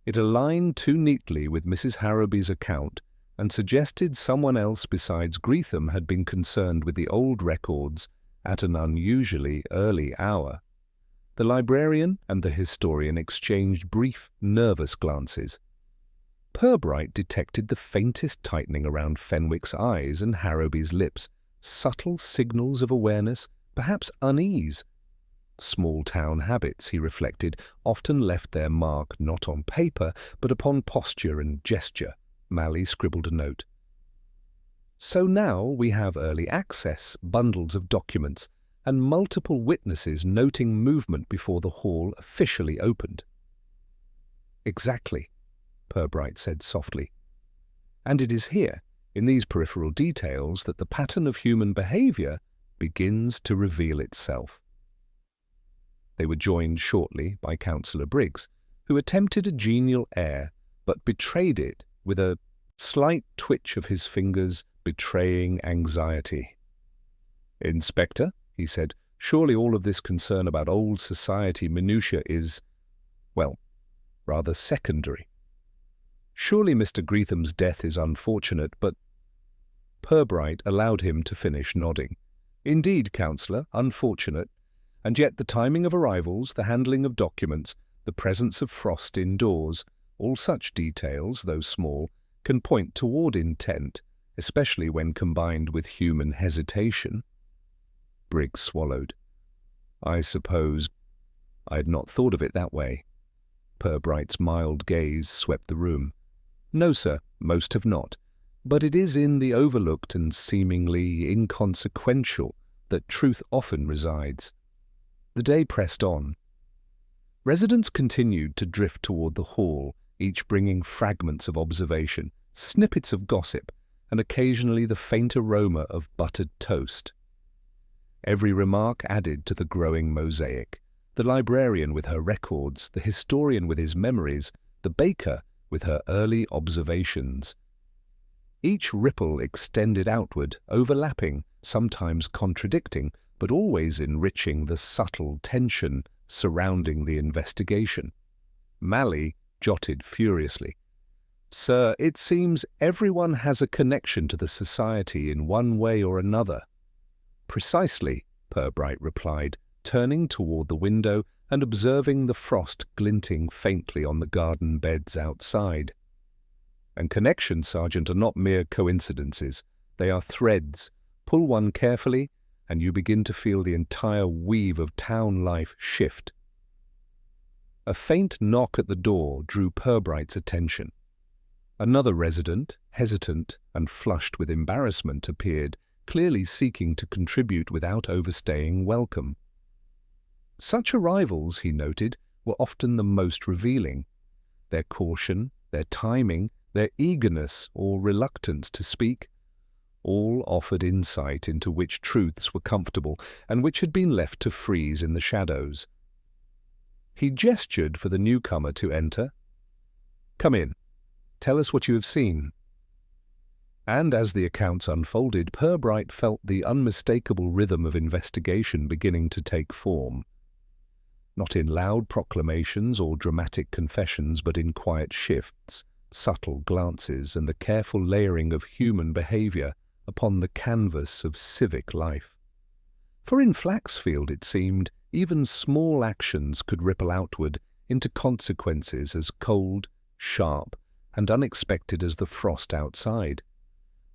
S1: It aligned too neatly with Mrs. Harrowby's account and suggested someone else besides Greetham had been concerned with the old records at an unusually early hour. The librarian and the historian exchanged brief, nervous glances. Purbright detected the faintest tightening around Fenwick's eyes and Harrowby's lips, subtle signals of awareness, perhaps unease. Small-town habits, he reflected, often left their mark not on paper, but upon posture and gesture. Mally scribbled a note. "So now we have early access, bundles of documents, and multiple witnesses noting movement before the hall officially opened." "Exactly," Purbright said softly. "And it is here, in these peripheral details, that the pattern of human behavior begins to reveal itself." They were joined shortly by Councillor Briggs, who attempted a genial air, but betrayed it with a slight twitch of his fingers betraying anxiety. "Inspector," he said, "surely all of this concern about old society minutiae is, well, rather secondary. Surely Mr. Greetham's death is unfortunate, but—" Purbright allowed him to finish nodding. Indeed, counsellor, unfortunate. And yet the timing of arrivals, the handling of documents, the presence of frost indoors, all such details, though small, can point toward intent, especially when combined with human hesitation. Briggs swallowed. I suppose I had not thought of it that way. Purbright's mild gaze swept the room. No, sir, most have not. But it is in the overlooked and seemingly inconsequential that truth often resides. The day pressed on. Residents continued to drift toward the hall, each bringing fragments of observation, snippets of gossip, and occasionally the faint aroma of buttered toast. Every remark added to the growing mosaic. The librarian with her records, the historian with his memories, the baker with her early observations. Each ripple extended outward, overlapping, sometimes contradicting, but always enriching the subtle tension surrounding the investigation. Mally jotted furiously. Sir, it seems everyone has a connection to the society in one way or another. Precisely, Purbright replied, turning toward the window and observing the frost glinting faintly on the garden beds outside. And connections, Sergeant, are not mere coincidences. They are threads. Pull one carefully, and you begin to feel the entire weave of town life shift. A faint knock at the door drew Purbright's attention. Another resident, hesitant and flushed with embarrassment, appeared, clearly seeking to contribute without overstaying welcome. Such arrivals, he noted, were often the most revealing. Their caution, their timing, their eagerness or reluctance to speak, all offered insight into which truths were comfortable and which had been left to freeze in the shadows. He gestured for the newcomer to enter. Come in. Tell us what you have seen. And as the accounts unfolded, Purbright felt the unmistakable rhythm of investigation beginning to take form. Not in loud proclamations or dramatic confessions, but in quiet shifts, subtle glances, and the careful layering of human behaviour upon the canvas of civic life. For in Flaxfield, it seemed, even small actions could ripple outward into consequences as cold, sharp, and unexpected as the frost outside.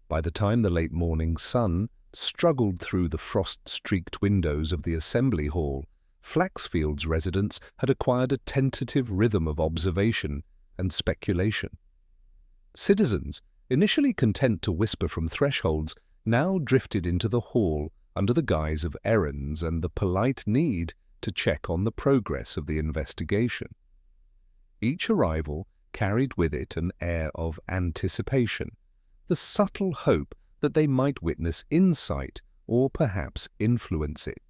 S1: By the time the late morning sun struggled through the frost-streaked windows of the Assembly Hall, Flaxfield's residents had acquired a tentative rhythm of observation and speculation. Citizens, initially content to whisper from thresholds, now drifted into the hall under the guise of errands and the polite need to check on the progress of the investigation. Each arrival carried with it an air of anticipation, the subtle hope that they might witness insight or perhaps influence it.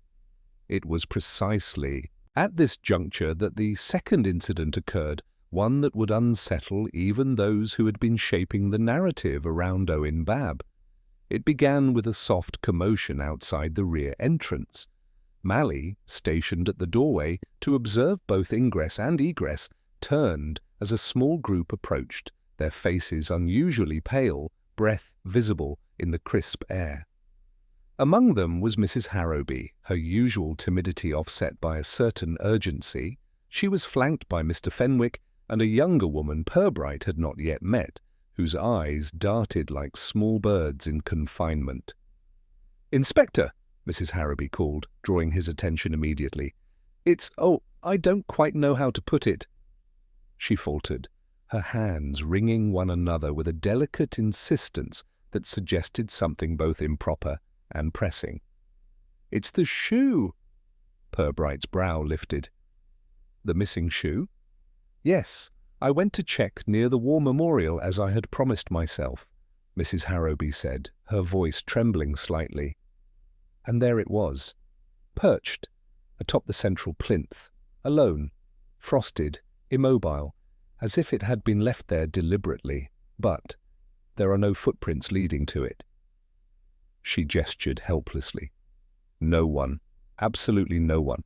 S1: It was precisely at this juncture that the second incident occurred, one that would unsettle even those who had been shaping the narrative around Owen Babb. It began with a soft commotion outside the rear entrance. Mally, stationed at the doorway to observe both ingress and egress, turned as a small group approached, their faces unusually pale, breath visible in the crisp air. Among them was Mrs. Harrowby, her usual timidity offset by a certain urgency. She was flanked by Mr. Fenwick and a younger woman Purbright had not yet met, whose eyes darted like small birds in confinement. "Inspector," Mrs. Harrowby called, drawing his attention immediately. I don't quite know how to put it." She faltered, her hands wringing one another with a delicate insistence that suggested something both improper and pressing. "It's the shoe." Purbright's brow lifted. "The missing shoe?" "Yes, I went to check near the War Memorial as I had promised myself," Mrs. Harrowby said, her voice trembling slightly. And there it was, perched atop the central plinth, alone, frosted, immobile, as if it had been left there deliberately, but there are no footprints leading to it. She gestured helplessly. No one, absolutely no one,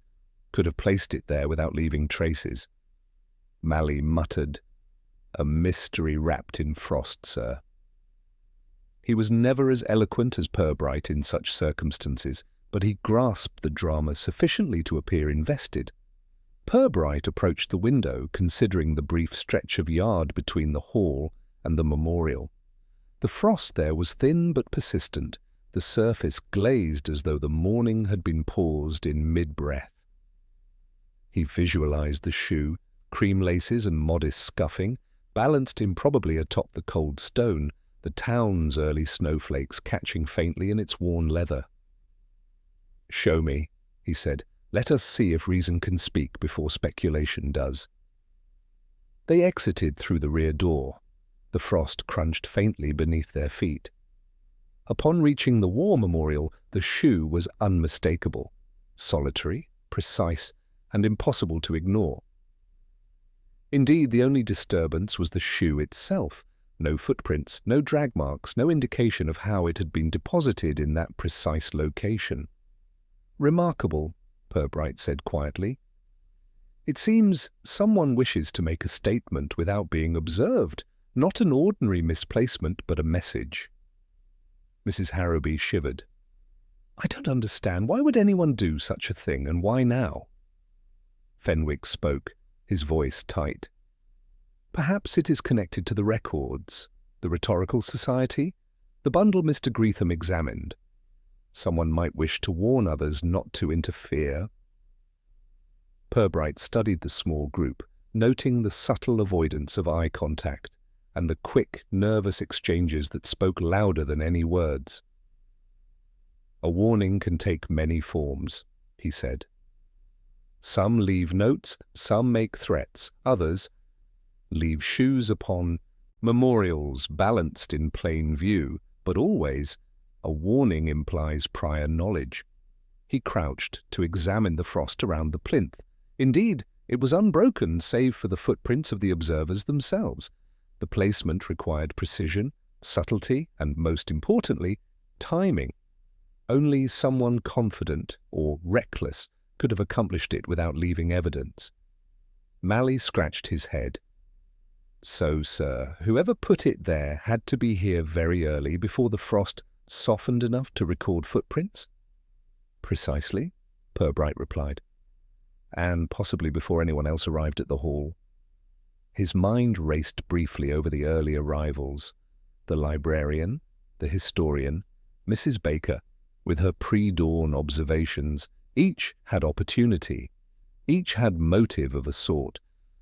S1: could have placed it there without leaving traces. Mally muttered, "A mystery wrapped in frost, sir." He was never as eloquent as Purbright in such circumstances, but he grasped the drama sufficiently to appear invested. Purbright approached the window, considering the brief stretch of yard between the hall and the memorial. The frost there was thin but persistent, the surface glazed as though the morning had been paused in mid-breath. He visualized the shoe, cream laces and modest scuffing, balanced improbably atop the cold stone, the town's early snowflakes catching faintly in its worn leather. "Show me," he said. "Let us see if reason can speak before speculation does." They exited through the rear door. The frost crunched faintly beneath their feet. Upon reaching the war memorial, the shoe was unmistakable, solitary, precise, and impossible to ignore. Indeed, the only disturbance was the shoe itself. No footprints, no drag marks, no indication of how it had been deposited in that precise location. "Remarkable," Purbright said quietly. "It seems someone wishes to make a statement without being observed, not an ordinary misplacement, but a message." Mrs. Harrowby shivered. "I don't understand. Why would anyone do such a thing, and why now?" Fenwick spoke, his voice tight. "Perhaps it is connected to the records, the Rhetorical Society, the bundle Mr. Greetham examined. Someone might wish to warn others not to interfere." Purbright studied the small group, noting the subtle avoidance of eye contact and the quick, nervous exchanges that spoke louder than any words. "A warning can take many forms," he said. "Some leave notes, some make threats, others leave shoes upon memorials balanced in plain view, but always a warning implies prior knowledge." He crouched to examine the frost around the plinth. Indeed, it was unbroken save for the footprints of the observers themselves. The placement required precision, subtlety, and, most importantly, timing. Only someone confident or reckless could have accomplished it without leaving evidence. Mally scratched his head. "So, sir, whoever put it there had to be here very early before the frost softened enough to record footprints?" "Precisely," Purbright replied. "And possibly before anyone else arrived at the hall." His mind raced briefly over the early arrivals. The librarian, the historian, Mrs. Baker, with her pre-dawn observations, each had opportunity. Each had motive of a sort,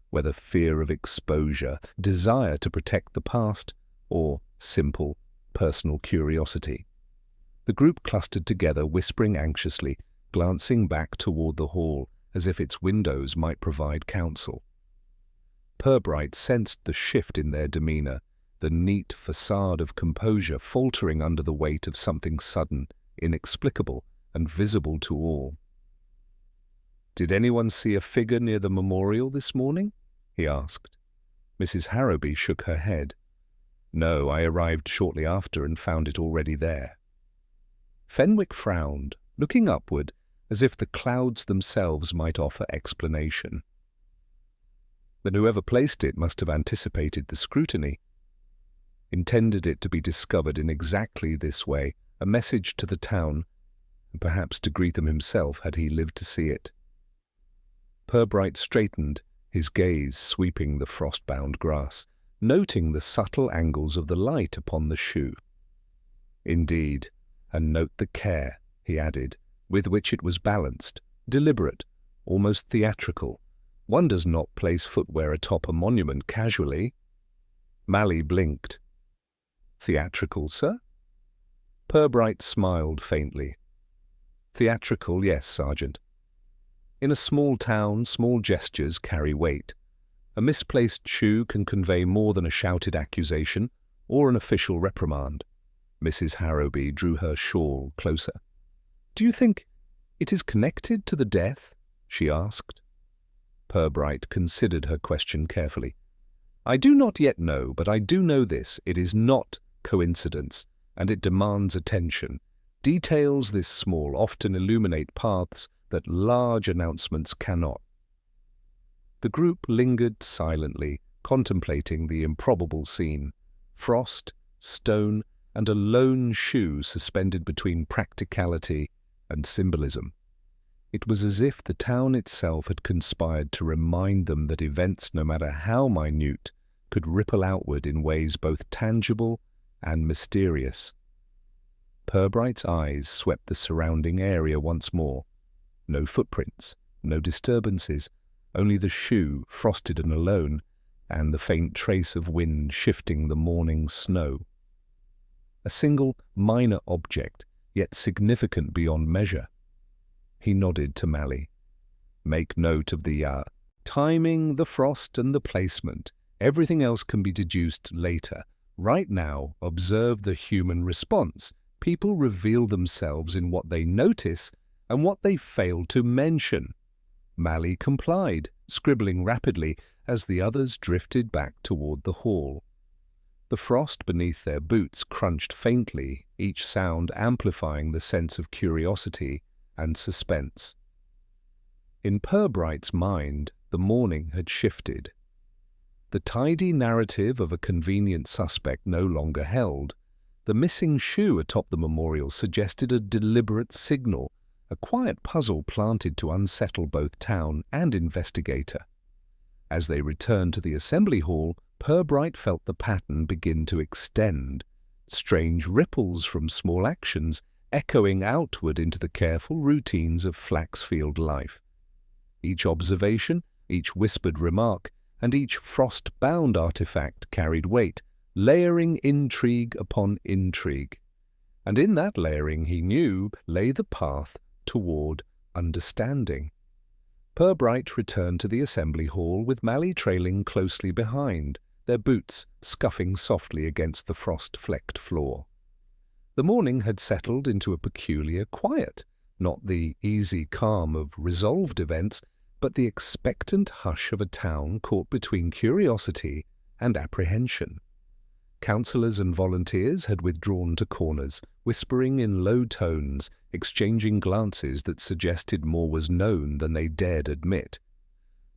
S1: whether fear of exposure, desire to protect the past, or simple, personal curiosity. The group clustered together, whispering anxiously, glancing back toward the hall, as if its windows might provide counsel. Purbright sensed the shift in their demeanor, the neat facade of composure faltering under the weight of something sudden, inexplicable, and visible to all. "Did anyone see a figure near the memorial this morning?" he asked. Mrs. Harrowby shook her head. "No, I arrived shortly after and found it already there." Fenwick frowned, looking upward, as if the clouds themselves might offer explanation. "Then whoever placed it must have anticipated the scrutiny. Intended it to be discovered in exactly this way, a message to the town, and perhaps to Greetham himself had he lived to see it." Purbright straightened, his gaze sweeping the frost-bound grass, noting the subtle angles of the light upon the shoe. "Indeed, and note the care," he added, "with which it was balanced, deliberate, almost theatrical. One does not place footwear atop a monument casually." Mally blinked. "Theatrical, sir?" Purbright smiled faintly. "Theatrical, yes, Sergeant. In a small town, small gestures carry weight. A misplaced shoe can convey more than a shouted accusation or an official reprimand." Mrs. Harrowby drew her shawl closer. "Do you think it is connected to the death?" she asked. Purbright considered her question carefully. "I do not yet know, but I do know this. It is not coincidence, and it demands attention. Details this small often illuminate paths that large announcements cannot." The group lingered silently, contemplating the improbable scene. Frost, stone, and a lone shoe suspended between practicality and symbolism. It was as if the town itself had conspired to remind them that events, no matter how minute, could ripple outward in ways both tangible and mysterious. Purbright's eyes swept the surrounding area once more. No footprints, no disturbances, only the shoe, frosted and alone, and the faint trace of wind shifting the morning snow. A single minor object, yet significant beyond measure. He nodded to Mally. Make note of the timing, the frost, and the placement. Everything else can be deduced later. Right now, observe the human response. People reveal themselves in what they notice and what they fail to mention. Mally complied, scribbling rapidly as the others drifted back toward the hall. The frost beneath their boots crunched faintly, each sound amplifying the sense of curiosity and suspense. In Purbright's mind, the morning had shifted. The tidy narrative of a convenient suspect no longer held. The missing shoe atop the memorial suggested a deliberate signal, a quiet puzzle planted to unsettle both town and investigator. As they returned to the assembly hall, Purbright felt the pattern begin to extend, strange ripples from small actions echoing outward into the careful routines of Flaxfield life. Each observation, each whispered remark, and each frost-bound artifact carried weight, layering intrigue upon intrigue. And in that layering, he knew, lay the path toward understanding. Purbright returned to the assembly hall with Mally trailing closely behind, their boots scuffing softly against the frost-flecked floor. The morning had settled into a peculiar quiet, not the easy calm of resolved events, but the expectant hush of a town caught between curiosity and apprehension. Councillors and volunteers had withdrawn to corners, whispering in low tones, exchanging glances that suggested more was known than they dared admit.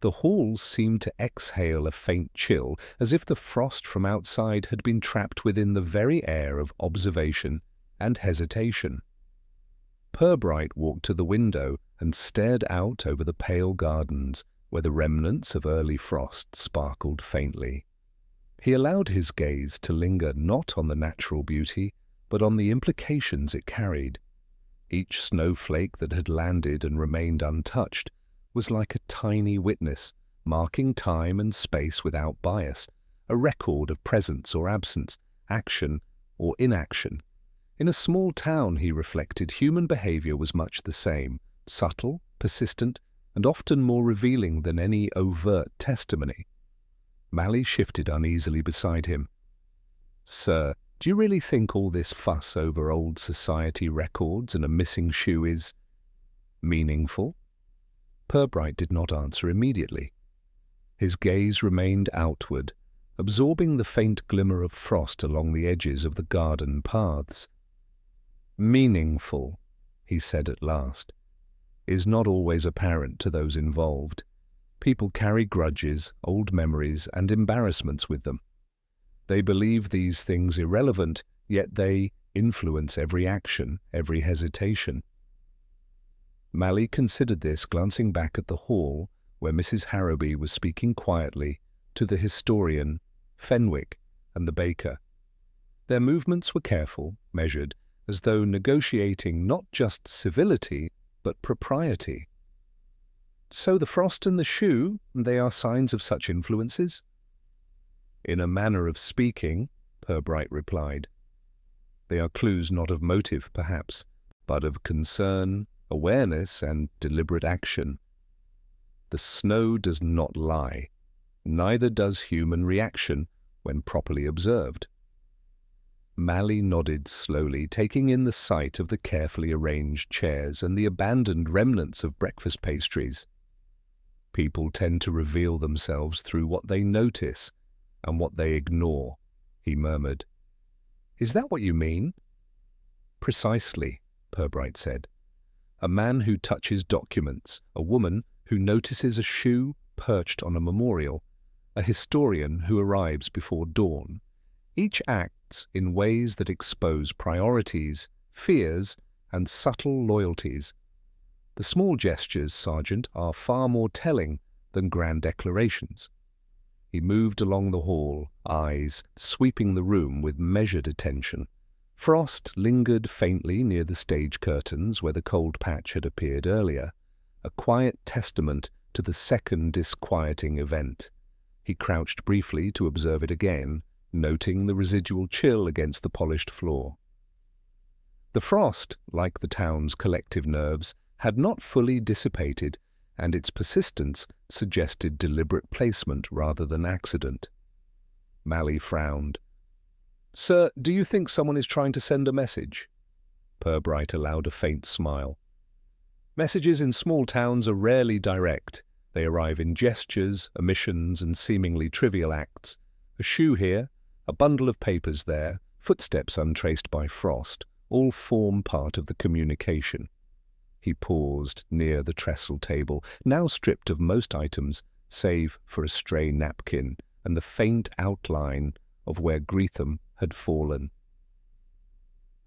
S1: The hall seemed to exhale a faint chill, as if the frost from outside had been trapped within the very air of observation and hesitation. Purbright walked to the window and stared out over the pale gardens, where the remnants of early frost sparkled faintly. He allowed his gaze to linger not on the natural beauty, but on the implications it carried. Each snowflake that had landed and remained untouched was like a tiny witness, marking time and space without bias, a record of presence or absence, action or inaction. In a small town, he reflected, human behavior was much the same, subtle, persistent, and often more revealing than any overt testimony. Mally shifted uneasily beside him. "Sir, do you really think all this fuss over old society records and a missing shoe is meaningful?" Purbright did not answer immediately. His gaze remained outward, absorbing the faint glimmer of frost along the edges of the garden paths. "Meaningful," he said at last, "is not always apparent to those involved. People carry grudges, old memories, and embarrassments with them. They believe these things irrelevant, yet they influence every action, every hesitation." Mally considered this, glancing back at the hall, where Mrs. Harrowby was speaking quietly to the historian, Fenwick, and the baker. Their movements were careful, measured, as though negotiating not just civility, but propriety. "So the frost and the shoe, they are signs of such influences?" "In a manner of speaking," Purbright replied. "They are clues not of motive, perhaps, but of concern, awareness, and deliberate action. The snow does not lie, neither does human reaction when properly observed." Mally nodded slowly, taking in the sight of the carefully arranged chairs and the abandoned remnants of breakfast pastries. "People tend to reveal themselves through what they notice and what they ignore," he murmured. "Is that what you mean?" "Precisely," Purbright said. "A man who touches documents, a woman who notices a shoe perched on a memorial, a historian who arrives before dawn. Each acts in ways that expose priorities, fears, and subtle loyalties. The small gestures, Sergeant, are far more telling than grand declarations. He moved along the hall, eyes sweeping the room with measured attention. Frost lingered faintly near the stage curtains where the cold patch had appeared earlier, a quiet testament to the second disquieting event. He crouched briefly to observe it again, noting the residual chill against the polished floor. The frost, like the town's collective nerves, had not fully dissipated, and its persistence suggested deliberate placement rather than accident. Mally frowned. "Sir, do you think someone is trying to send a message?" Purbright allowed a faint smile. "Messages in small towns are rarely direct. They arrive in gestures, omissions, and seemingly trivial acts. A shoe here, a bundle of papers there, footsteps untraced by frost, all form part of the communication." He paused near the trestle table, now stripped of most items, save for a stray napkin and the faint outline of where Greetham had fallen.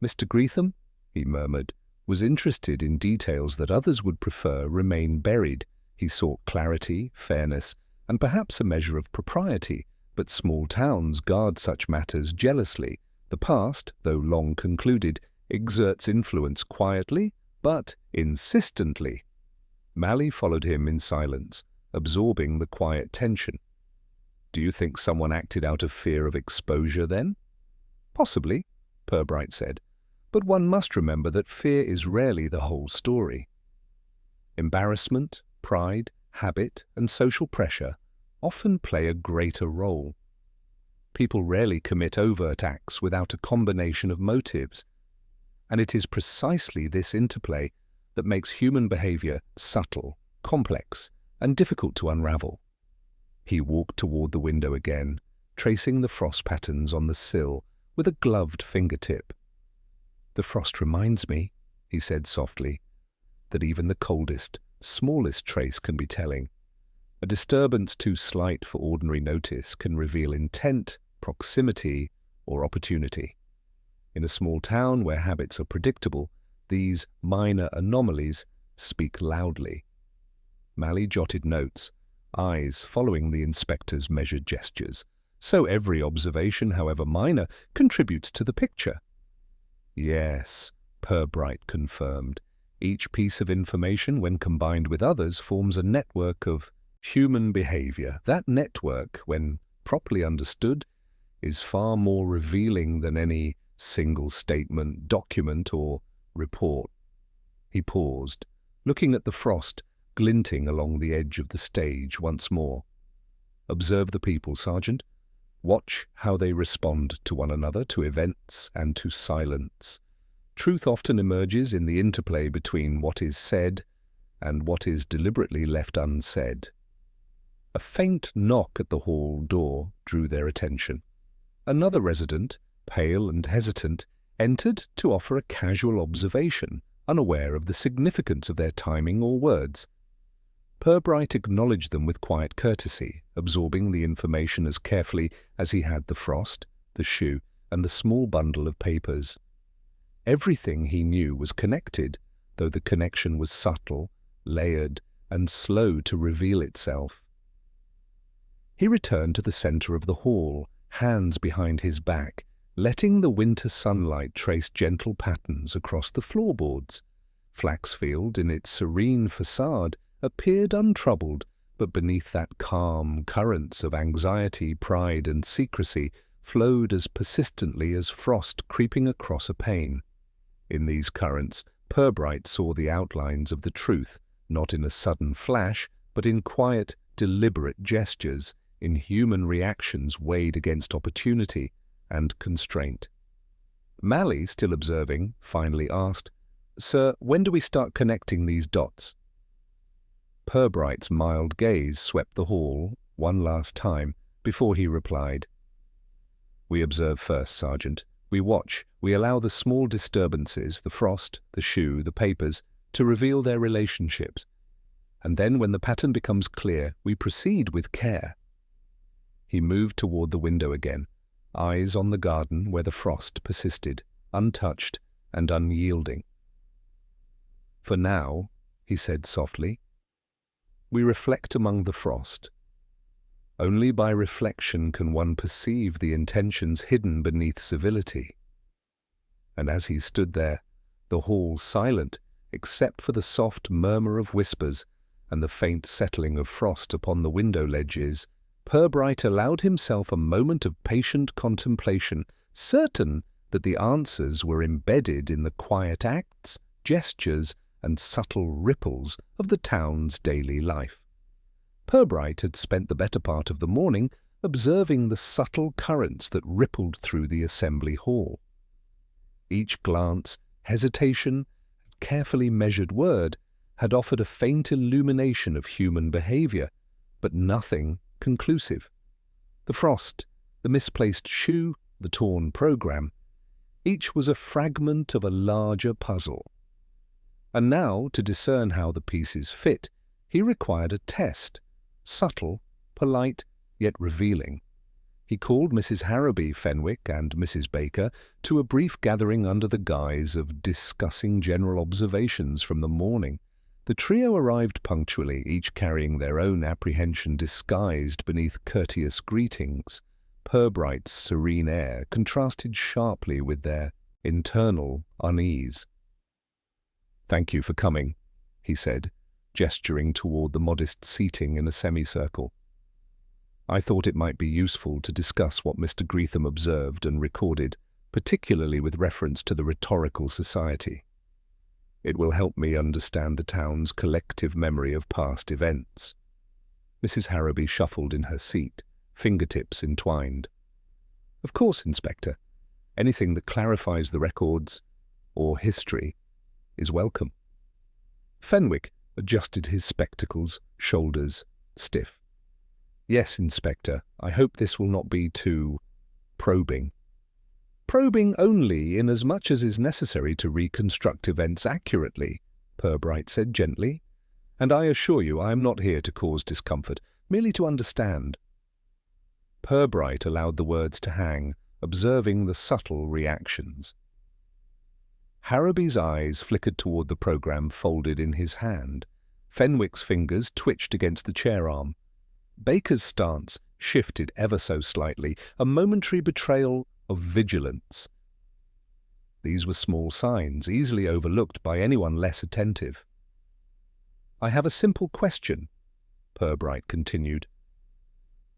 S1: "Mr. Greetham," he murmured, was interested in details that others would prefer remain buried. He sought clarity, fairness, and perhaps a measure of propriety, but small towns guard such matters jealously. The past, though long concluded, exerts influence quietly, but insistently. Mally followed him in silence, absorbing the quiet tension. "Do you think someone acted out of fear of exposure, then?" "Possibly," Purbright said, "but one must remember that fear is rarely the whole story. Embarrassment, pride, habit, and social pressure often play a greater role. People rarely commit overt acts without a combination of motives, and it is precisely this interplay that makes human behavior subtle, complex, and difficult to unravel." He walked toward the window again, tracing the frost patterns on the sill with a gloved fingertip. "The frost reminds me," he said softly, "that even the coldest, smallest trace can be telling. A disturbance too slight for ordinary notice can reveal intent, proximity, or opportunity. In a small town where habits are predictable, these minor anomalies speak loudly." Mally jotted notes, eyes following the inspector's measured gestures. "So every observation, however minor, contributes to the picture." "Yes," Purbright confirmed. "Each piece of information, when combined with others, forms a network of human behavior. That network, when properly understood, is far more revealing than any single statement, document, or report." He paused, looking at the frost glinting along the edge of the stage once more. "Observe the people, Sergeant. Watch how they respond to one another, to events, and to silence. Truth often emerges in the interplay between what is said and what is deliberately left unsaid." A faint knock at the hall door drew their attention. Another resident, pale and hesitant, entered to offer a casual observation, unaware of the significance of their timing or words. Purbright acknowledged them with quiet courtesy, absorbing the information as carefully as he had the frost, the shoe, and the small bundle of papers. Everything he knew was connected, though the connection was subtle, layered, and slow to reveal itself. He returned to the center of the hall, hands behind his back, letting the winter sunlight trace gentle patterns across the floorboards. Flaxfield, in its serene facade, appeared untroubled, but beneath that calm, currents of anxiety, pride, and secrecy flowed as persistently as frost creeping across a pane. In these currents, Purbright saw the outlines of the truth, not in a sudden flash, but in quiet, deliberate gestures, in human reactions weighed against opportunity and constraint. Mally, still observing, finally asked, "Sir, when do we start connecting these dots?" Purbright's mild gaze swept the hall one last time before he replied, "We observe first, Sergeant. We watch. We allow the small disturbances, the frost, the shoe, the papers, to reveal their relationships. And then when the pattern becomes clear, we proceed with care." He moved toward the window again, eyes on the garden where the frost persisted, untouched and unyielding. For now, he said softly, we reflect among the frost. Only by reflection can one perceive the intentions hidden beneath civility. And as he stood there, the hall silent, except for the soft murmur of whispers and the faint settling of frost upon the window ledges, Purbright allowed himself a moment of patient contemplation, certain that the answers were embedded in the quiet acts, gestures, and subtle ripples of the town's daily life. Purbright had spent the better part of the morning observing the subtle currents that rippled through the assembly hall. Each glance, hesitation, carefully measured word had offered a faint illumination of human behavior, but nothing conclusive. The frost, the misplaced shoe, the torn program, each was a fragment of a larger puzzle. And now, to discern how the pieces fit, he required a test, subtle, polite, yet revealing. He called Mrs. Harrowby Fenwick and Mrs. Baker to a brief gathering under the guise of discussing general observations from the morning. The trio arrived punctually, each carrying their own apprehension disguised beneath courteous greetings. Purbright's serene air contrasted sharply with their internal unease. "Thank you for coming," he said, gesturing toward the modest seating in a semicircle. "I thought it might be useful to discuss what Mr. Greetham observed and recorded, particularly with reference to the Rhetorical Society. It will help me understand the town's collective memory of past events." Mrs. Harrowby shuffled in her seat, fingertips entwined. "Of course, Inspector. Anything that clarifies the records, or history, is welcome." Fenwick adjusted his spectacles, shoulders stiff. "Yes, Inspector, I hope this will not be too probing." "Probing only inasmuch as is necessary to reconstruct events accurately," Purbright said gently. "And I assure you I am not here to cause discomfort, merely to understand." Purbright allowed the words to hang, observing the subtle reactions. Harrowby's eyes flickered toward the program folded in his hand. Fenwick's fingers twitched against the chair arm. Baker's stance shifted ever so slightly, a momentary betrayal of vigilance. These were small signs, easily overlooked by anyone less attentive. "I have a simple question," Purbright continued.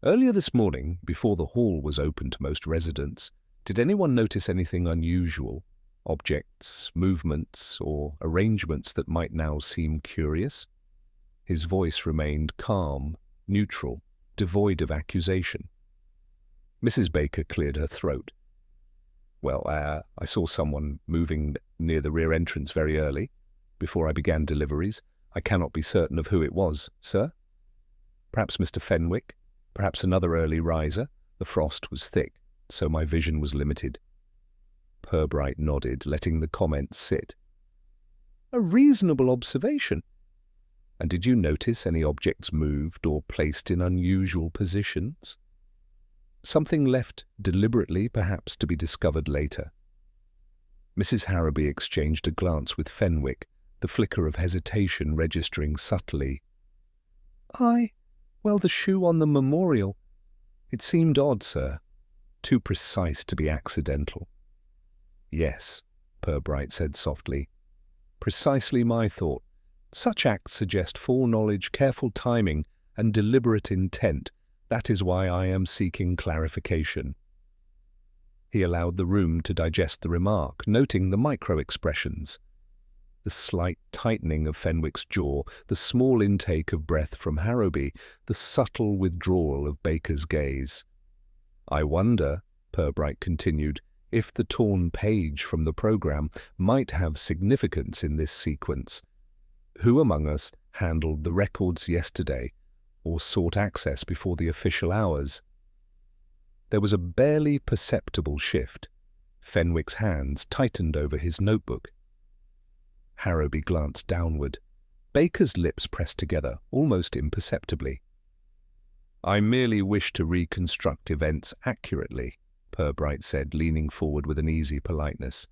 S1: "Earlier this morning, before the hall was open to most residents, did anyone notice anything unusual? Objects, movements, or arrangements that might now seem curious?" His voice remained calm, neutral, devoid of accusation. Mrs. Baker cleared her throat. "Well, I saw someone moving near the rear entrance very early, before I began deliveries. I cannot be certain of who it was, sir. Perhaps Mr. Fenwick, perhaps another early riser. The frost was thick, so my vision was limited." Purbright nodded, letting the comment sit. "A reasonable observation. And did you notice any objects moved or placed in unusual positions? Something left deliberately, perhaps to be discovered later?" Mrs. Harrowby exchanged a glance with Fenwick, the flicker of hesitation registering subtly. Well, the shoe on the memorial. It seemed odd, sir. Too precise to be accidental." "Yes," Purbright said softly. "Precisely my thought. Such acts suggest foreknowledge, careful timing, and deliberate intent. That is why I am seeking clarification." He allowed the room to digest the remark, noting the micro-expressions. The slight tightening of Fenwick's jaw, the small intake of breath from Harrowby, the subtle withdrawal of Baker's gaze. "I wonder," Purbright continued, "if the torn page from the program might have significance in this sequence. Who among us handled the records yesterday, or sought access before the official hours?" There was a barely perceptible shift. Fenwick's hands tightened over his notebook. Harrowby glanced downward. Baker's lips pressed together, almost imperceptibly. "I merely wish to reconstruct events accurately," Purbright said, leaning forward with an easy politeness.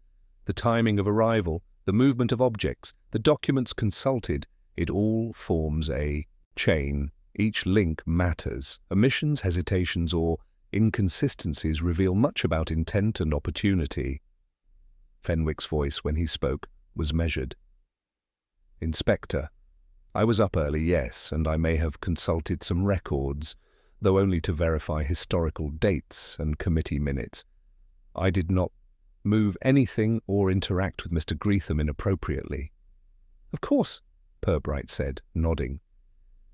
S1: "The timing of arrival, the movement of objects, the documents consulted, it all forms a chain. Each link matters. Omissions, hesitations, or inconsistencies reveal much about intent and opportunity. Fenwick's voice, when he spoke, was measured. Inspector, I was up early, yes, and I may have consulted some records, though only to verify historical dates and committee minutes. I did not move anything or interact with Mr. Greetham inappropriately. Of course, Purbright said, nodding.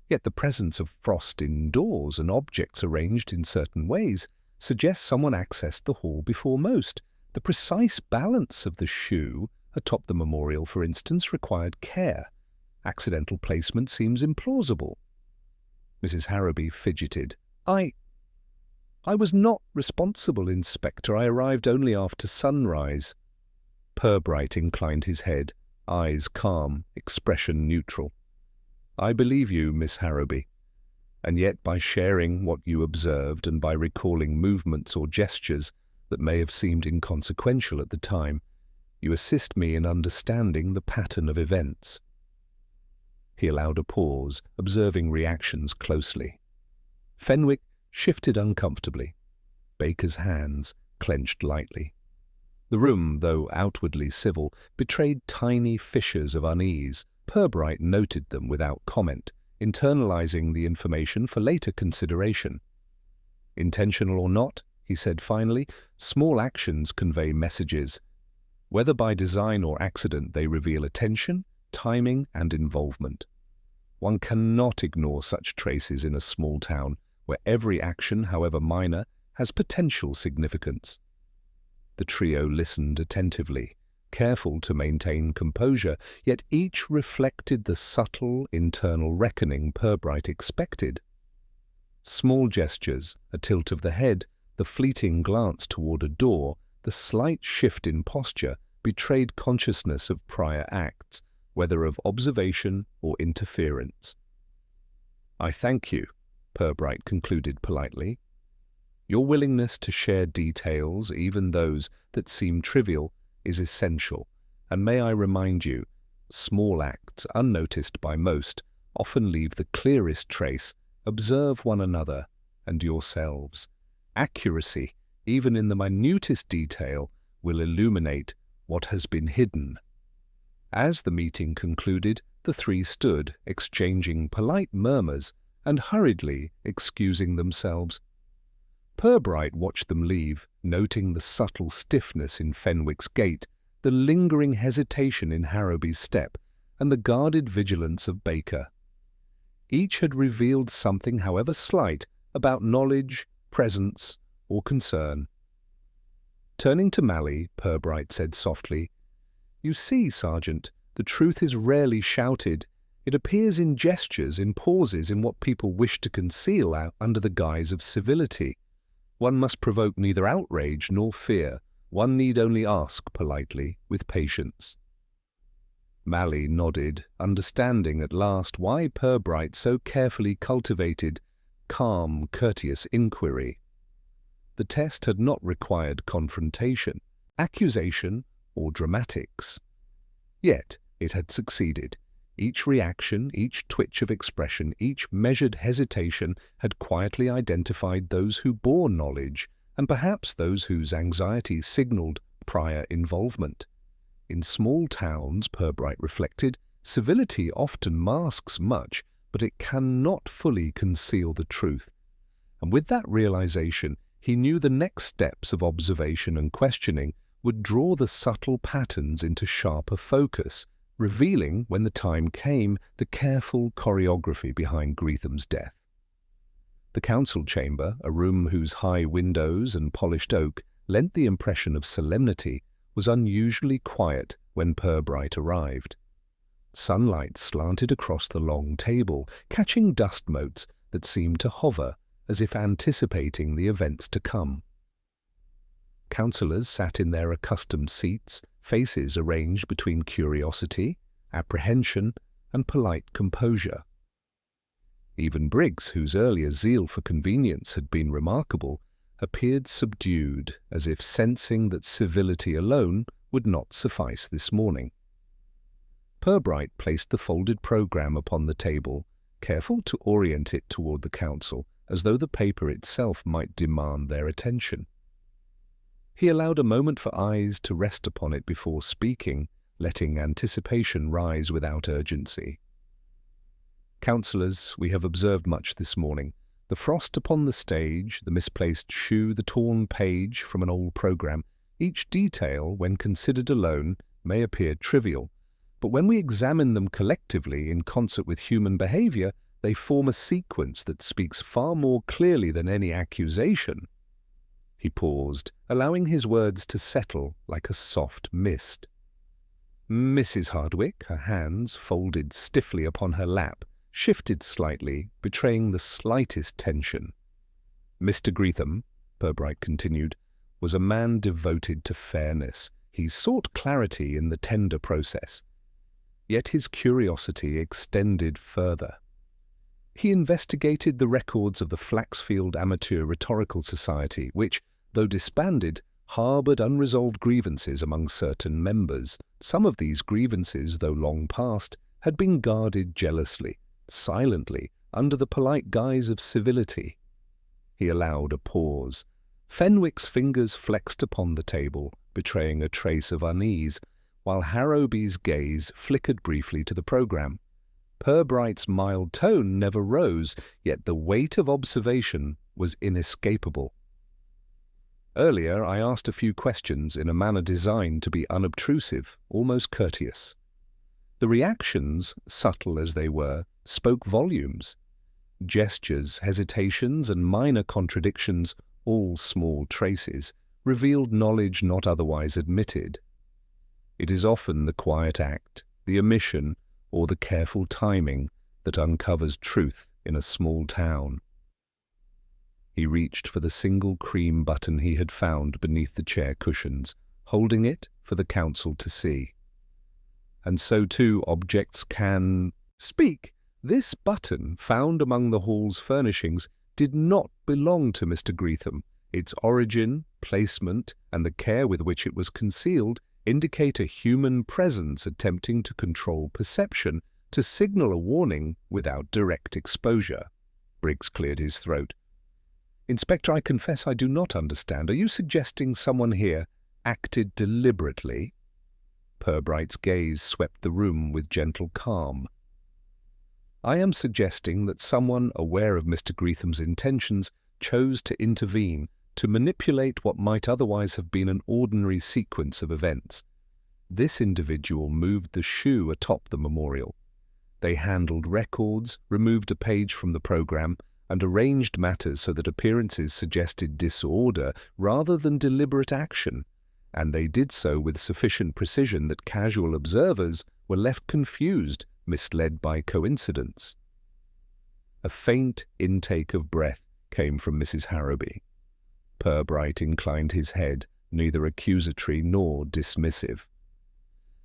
S1: Yet the presence of frost indoors and objects arranged in certain ways suggests someone accessed the hall before most. The precise balance of the shoe atop the memorial, for instance, required care. Accidental placement seems implausible. Mrs. Harrowby fidgeted. I was not responsible, Inspector. I arrived only after sunrise. Purbright inclined his head, eyes calm, expression neutral. I believe you, Miss Harrowby. And yet by sharing what you observed and by recalling movements or gestures that may have seemed inconsequential at the time, you assist me in understanding the pattern of events. He allowed a pause, observing reactions closely. Fenwick shifted uncomfortably. Baker's hands clenched lightly. The room, though outwardly civil, betrayed tiny fissures of unease. Purbright noted them without comment, internalizing the information for later consideration. Intentional or not, he said finally, small actions convey messages. Whether by design or accident, they reveal attention, timing, and involvement. One cannot ignore such traces in a small town where every action, however minor, has potential significance. The trio listened attentively, careful to maintain composure, yet each reflected the subtle internal reckoning Purbright expected. Small gestures, a tilt of the head, the fleeting glance toward a door, the slight shift in posture betrayed consciousness of prior acts, whether of observation or interference. I thank you, Purbright concluded politely. Your willingness to share details, even those that seem trivial, is essential, and may I remind you, small acts, unnoticed by most, often leave the clearest trace. Observe one another and yourselves. Accuracy, even in the minutest detail, will illuminate what has been hidden. As the meeting concluded, the three stood, exchanging polite murmurs and hurriedly excusing themselves. Purbright watched them leave, noting the subtle stiffness in Fenwick's gait, the lingering hesitation in Harrowby's step, and the guarded vigilance of Baker. Each had revealed something, however slight, about knowledge, presence, or concern. Turning to Mally, Purbright said softly, "You see, Sergeant, the truth is rarely shouted. It appears in gestures, in pauses, in what people wish to conceal under the guise of civility. One must provoke neither outrage nor fear. One need only ask politely, with patience." Mally nodded, understanding at last why Purbright so carefully cultivated calm, courteous inquiry. The test had not required confrontation, accusation, or dramatics. Yet it had succeeded. Each reaction, each twitch of expression, each measured hesitation had quietly identified those who bore knowledge, and perhaps those whose anxiety signaled prior involvement. In small towns, Purbright reflected, civility often masks much, but it cannot fully conceal the truth. And with that realization, he knew the next steps of observation and questioning would draw the subtle patterns into sharper focus, revealing, when the time came, the careful choreography behind Greetham's death. The council chamber, a room whose high windows and polished oak lent the impression of solemnity, was unusually quiet when Purbright arrived. Sunlight slanted across the long table, catching dust motes that seemed to hover, as if anticipating the events to come. Councillors sat in their accustomed seats, faces arranged between curiosity, apprehension, and polite composure. Even Briggs, whose earlier zeal for convenience had been remarkable, appeared subdued, as if sensing that civility alone would not suffice this morning. Purbright placed the folded program upon the table, careful to orient it toward the council, as though the paper itself might demand their attention. He allowed a moment for eyes to rest upon it before speaking, letting anticipation rise without urgency. Councillors, we have observed much this morning. The frost upon the stage, the misplaced shoe, the torn page from an old program, each detail, when considered alone, may appear trivial, but when we examine them collectively in concert with human behavior, they form a sequence that speaks far more clearly than any accusation. He paused, allowing his words to settle like a soft mist. Mrs. Hardwick, her hands folded stiffly upon her lap, shifted slightly, betraying the slightest tension. Mr. Greetham, Purbright continued, was a man devoted to fairness. He sought clarity in the tender process. Yet his curiosity extended further. He investigated the records of the Flaxfield Amateur Rhetorical Society, which, though disbanded, harboured unresolved grievances among certain members. Some of these grievances, though long past, had been guarded jealously, silently, under the polite guise of civility. He allowed a pause. Fenwick's fingers flexed upon the table, betraying a trace of unease, while Harrowby's gaze flickered briefly to the programme. Purbright's mild tone never rose, yet the weight of observation was inescapable. Earlier, I asked a few questions in a manner designed to be unobtrusive, almost courteous. The reactions, subtle as they were, spoke volumes. Gestures, hesitations, and minor contradictions, all small traces, revealed knowledge not otherwise admitted. It is often the quiet act, the omission, or the careful timing that uncovers truth in a small town. He reached for the single cream button he had found beneath the chair cushions, holding it for the council to see. And so too objects can speak. This button, found among the hall's furnishings, did not belong to Mr. Greetham. Its origin, placement, and the care with which it was concealed indicate a human presence attempting to control perception, to signal a warning without direct exposure. Briggs cleared his throat. Inspector, I confess I do not understand. Are you suggesting someone here acted deliberately? Purbright's gaze swept the room with gentle calm. I am suggesting that someone aware of Mr. Greetham's intentions chose to intervene, to manipulate what might otherwise have been an ordinary sequence of events. This individual moved the shoe atop the memorial. They handled records, removed a page from the program, and arranged matters so that appearances suggested disorder rather than deliberate action, and they did so with sufficient precision that casual observers were left confused, misled by coincidence. A faint intake of breath came from Mrs. Harrowby. Purbright inclined his head, neither accusatory nor dismissive.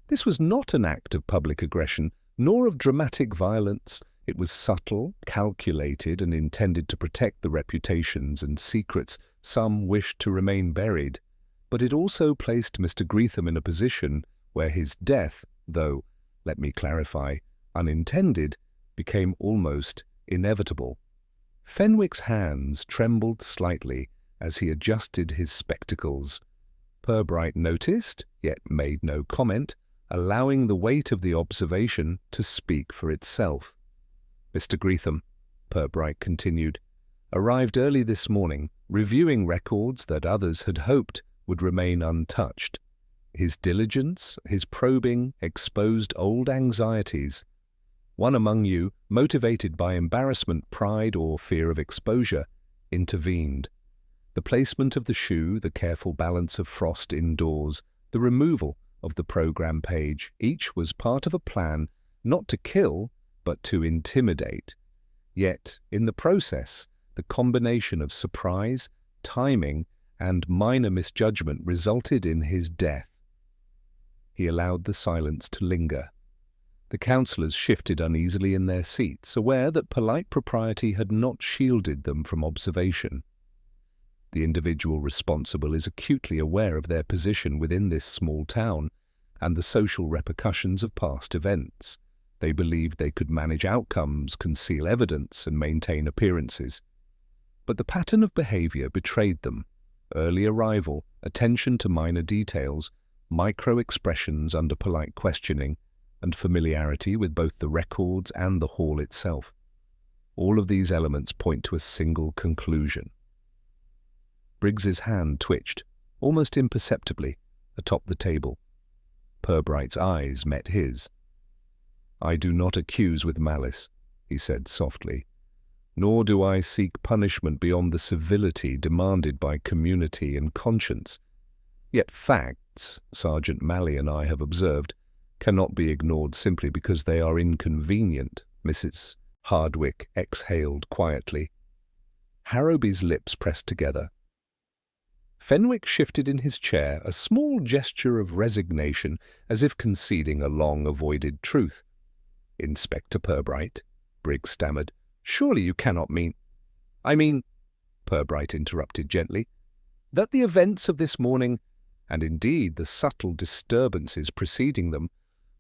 S1: This was not an act of public aggression, nor of dramatic violence. It was subtle, calculated, and intended to protect the reputations and secrets some wished to remain buried, but it also placed Mr. Greetham in a position where his death, though, let me clarify, unintended, became almost inevitable. Fenwick's hands trembled slightly as he adjusted his spectacles. Purbright noticed, yet made no comment, allowing the weight of the observation to speak for itself. Mr. Greetham, Purbright continued, arrived early this morning, reviewing records that others had hoped would remain untouched. His diligence, his probing, exposed old anxieties. One among you, motivated by embarrassment, pride, or fear of exposure, intervened. The placement of the shoe, the careful balance of frost indoors, the removal of the program page, each was part of a plan not to kill, but to intimidate. Yet, in the process, the combination of surprise, timing, and minor misjudgment resulted in his death. He allowed the silence to linger. The councillors shifted uneasily in their seats, aware that polite propriety had not shielded them from observation. The individual responsible is acutely aware of their position within this small town, and the social repercussions of past events. They believed they could manage outcomes, conceal evidence, and maintain appearances. But the pattern of behavior betrayed them. Early arrival, attention to minor details, micro-expressions under polite questioning, and familiarity with both the records and the hall itself. All of these elements point to a single conclusion. Briggs's hand twitched, almost imperceptibly, atop the table. Purbright's eyes met his. "I do not accuse with malice," he said softly, "nor do I seek punishment beyond the civility demanded by community and conscience. Yet facts, Sergeant Malley and I have observed, cannot be ignored simply because they are inconvenient." Mrs. Hardwick exhaled quietly. Harrowby's lips pressed together. Fenwick shifted in his chair, a small gesture of resignation, as if conceding a long-avoided truth. "Inspector Purbright," Briggs stammered, "surely you cannot mean—" "I mean," Purbright interrupted gently, "that the events of this morning, and indeed the subtle disturbances preceding them,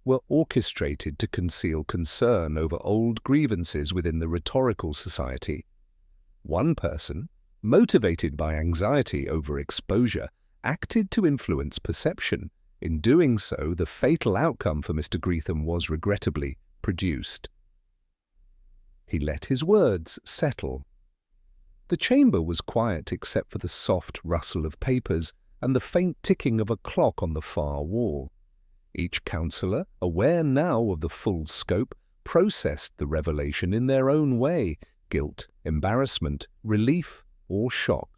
S1: were orchestrated to conceal concern over old grievances within the Rhetorical Society. One person, motivated by anxiety over exposure, acted to influence perception. In doing so, the fatal outcome for Mr. Greetham was regrettably produced." He let his words settle. The chamber was quiet except for the soft rustle of papers and the faint ticking of a clock on the far wall. Each counsellor, aware now of the full scope, processed the revelation in their own way: guilt, embarrassment, relief, or shock.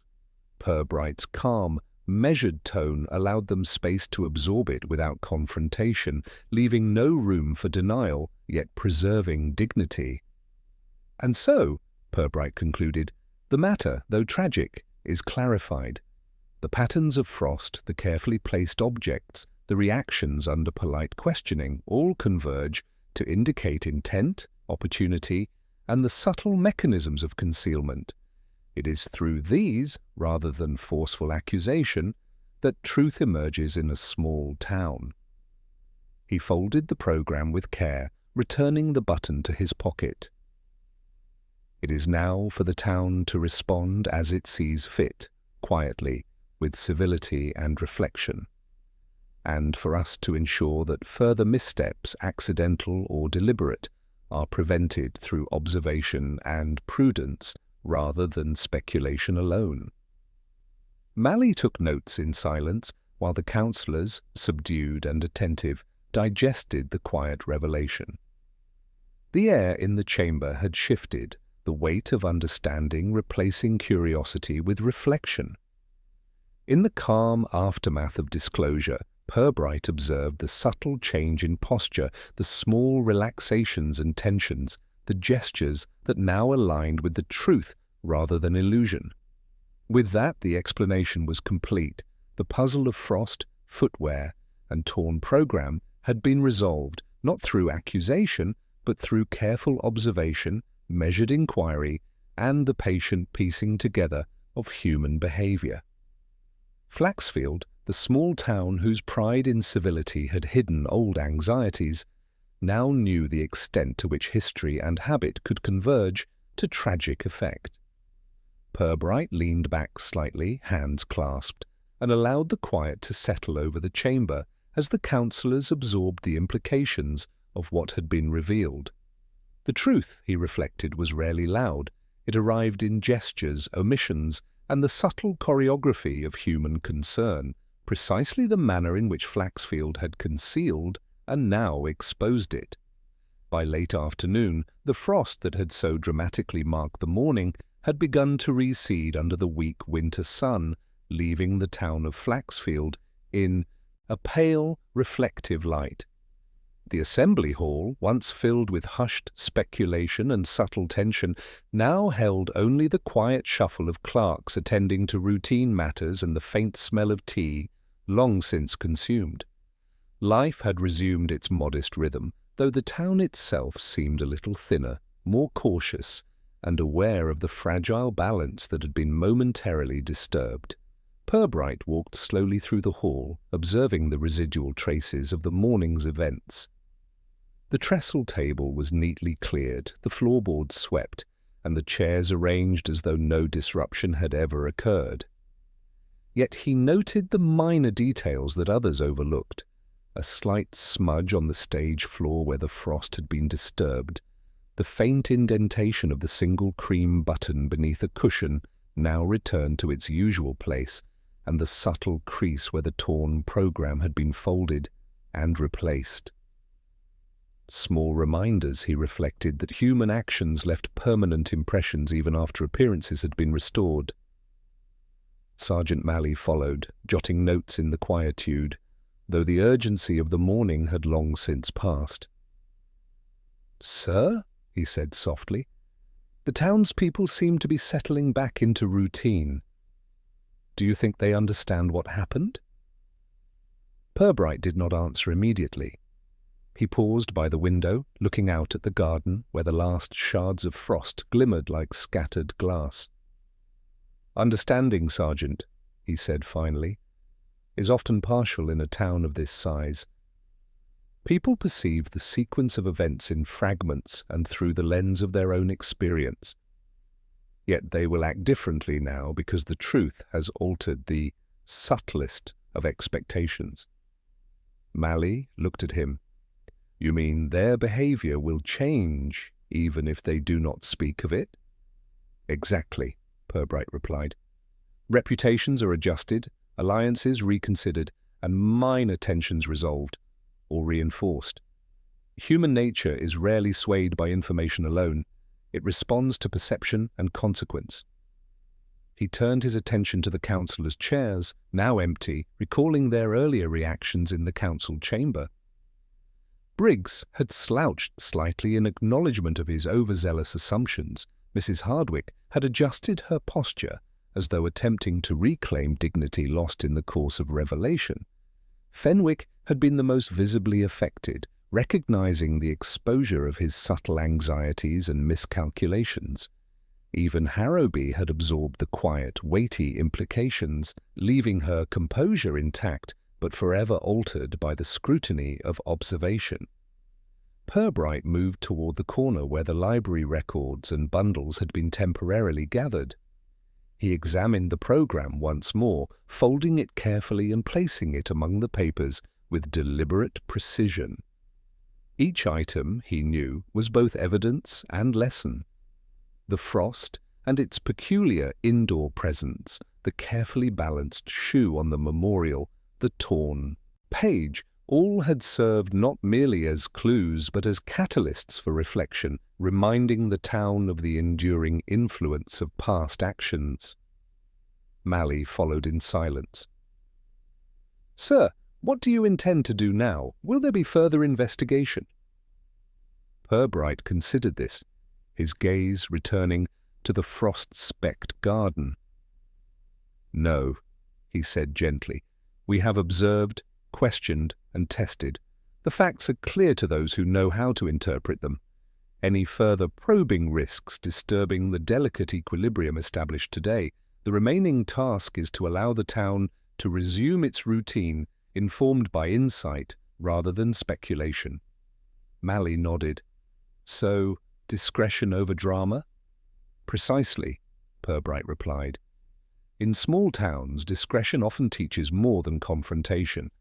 S1: Purbright's calm, measured tone allowed them space to absorb it without confrontation, leaving no room for denial, yet preserving dignity. "And so," Purbright concluded, "the matter, though tragic, is clarified. The patterns of frost, the carefully placed objects, the reactions under polite questioning all converge to indicate intent, opportunity, and the subtle mechanisms of concealment. It is through these, rather than forceful accusation, that truth emerges in a small town." He folded the program with care, returning the button to his pocket. "It is now for the town to respond as it sees fit, quietly, with civility and reflection, and for us to ensure that further missteps, accidental or deliberate, are prevented through observation and prudence rather than speculation alone." Malley took notes in silence, while the counsellors, subdued and attentive, digested the quiet revelation. The air in the chamber had shifted, the weight of understanding replacing curiosity with reflection. In the calm aftermath of disclosure, Purbright observed the subtle change in posture, the small relaxations and tensions, the gestures that now aligned with the truth rather than illusion. With that, the explanation was complete. The puzzle of frost, footwear, and torn program had been resolved, not through accusation, but through careful observation, measured inquiry, and the patient piecing together of human behavior. Flaxfield, the small town whose pride in civility had hidden old anxieties, now knew the extent to which history and habit could converge to tragic effect. Purbright leaned back slightly, hands clasped, and allowed the quiet to settle over the chamber as the counsellors absorbed the implications of what had been revealed. The truth, he reflected, was rarely loud. It arrived in gestures, omissions, and the subtle choreography of human concern, precisely the manner in which Flaxfield had concealed and now exposed it. By late afternoon, the frost that had so dramatically marked the morning had begun to recede under the weak winter sun, leaving the town of Flaxfield in a pale, reflective light. The assembly hall, once filled with hushed speculation and subtle tension, now held only the quiet shuffle of clerks attending to routine matters and the faint smell of tea, long since consumed. Life had resumed its modest rhythm, though the town itself seemed a little thinner, more cautious, and aware of the fragile balance that had been momentarily disturbed. Purbright walked slowly through the hall, observing the residual traces of the morning's events. The trestle table was neatly cleared, the floorboards swept, and the chairs arranged as though no disruption had ever occurred. Yet he noted the minor details that others overlooked: a slight smudge on the stage floor where the frost had been disturbed, the faint indentation of the single cream button beneath a cushion now returned to its usual place, and the subtle crease where the torn program had been folded and replaced. Small reminders, he reflected, that human actions left permanent impressions even after appearances had been restored. Sergeant Malley followed, jotting notes in the quietude, though the urgency of the morning had long since passed. "Sir," he said softly, "the townspeople seem to be settling back into routine. Do you think they understand what happened?" Purbright did not answer immediately. He paused by the window, looking out at the garden where the last shards of frost glimmered like scattered glass. "Understanding, Sergeant," he said finally, "is often partial in a town of this size. People perceive the sequence of events in fragments and through the lens of their own experience. Yet they will act differently now because the truth has altered the subtlest of expectations." Malley looked at him. "You mean their behavior will change even if they do not speak of it?" "Exactly," Purbright replied. "Reputations are adjusted, alliances reconsidered, and minor tensions resolved or reinforced. Human nature is rarely swayed by information alone. It responds to perception and consequence." He turned his attention to the councillors' chairs, now empty, recalling their earlier reactions in the council chamber. Briggs had slouched slightly in acknowledgment of his overzealous assumptions. Mrs. Hardwick had adjusted her posture, as though attempting to reclaim dignity lost in the course of revelation. Fenwick had been the most visibly affected, recognizing the exposure of his subtle anxieties and miscalculations. Even Harrowby had absorbed the quiet, weighty implications, leaving her composure intact but forever altered by the scrutiny of observation. Purbright moved toward the corner where the library records and bundles had been temporarily gathered. He examined the program once more, folding it carefully and placing it among the papers with deliberate precision. Each item, he knew, was both evidence and lesson. The frost and its peculiar indoor presence, the carefully balanced shoe on the memorial, the torn page, all had served not merely as clues but as catalysts for reflection, reminding the town of the enduring influence of past actions. Malley followed in silence. "Sir, what do you intend to do now? Will there be further investigation?" Purbright considered this, his gaze returning to the frost-specked garden. "No," he said gently. "We have observed, questioned, and tested. The facts are clear to those who know how to interpret them. Any further probing risks disturbing the delicate equilibrium established today. The remaining task is to allow the town to resume its routine, informed by insight rather than speculation." Malley nodded. "So, discretion over drama?" "Precisely," Purbright replied. "In small towns, discretion often teaches more than confrontation.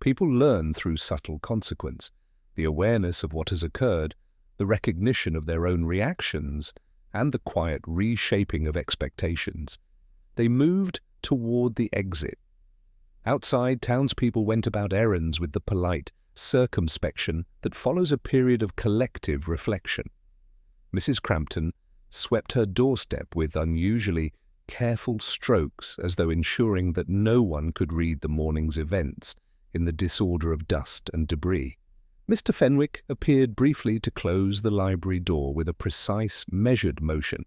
S1: People learn through subtle consequence, the awareness of what has occurred, the recognition of their own reactions, and the quiet reshaping of expectations. They moved toward the exit. Outside, townspeople went about errands with the polite circumspection that follows a period of collective reflection. Mrs. Crampton swept her doorstep with unusually careful strokes, as though ensuring that no one could read the morning's events in the disorder of dust and debris. Mr. Fenwick appeared briefly to close the library door with a precise, measured motion,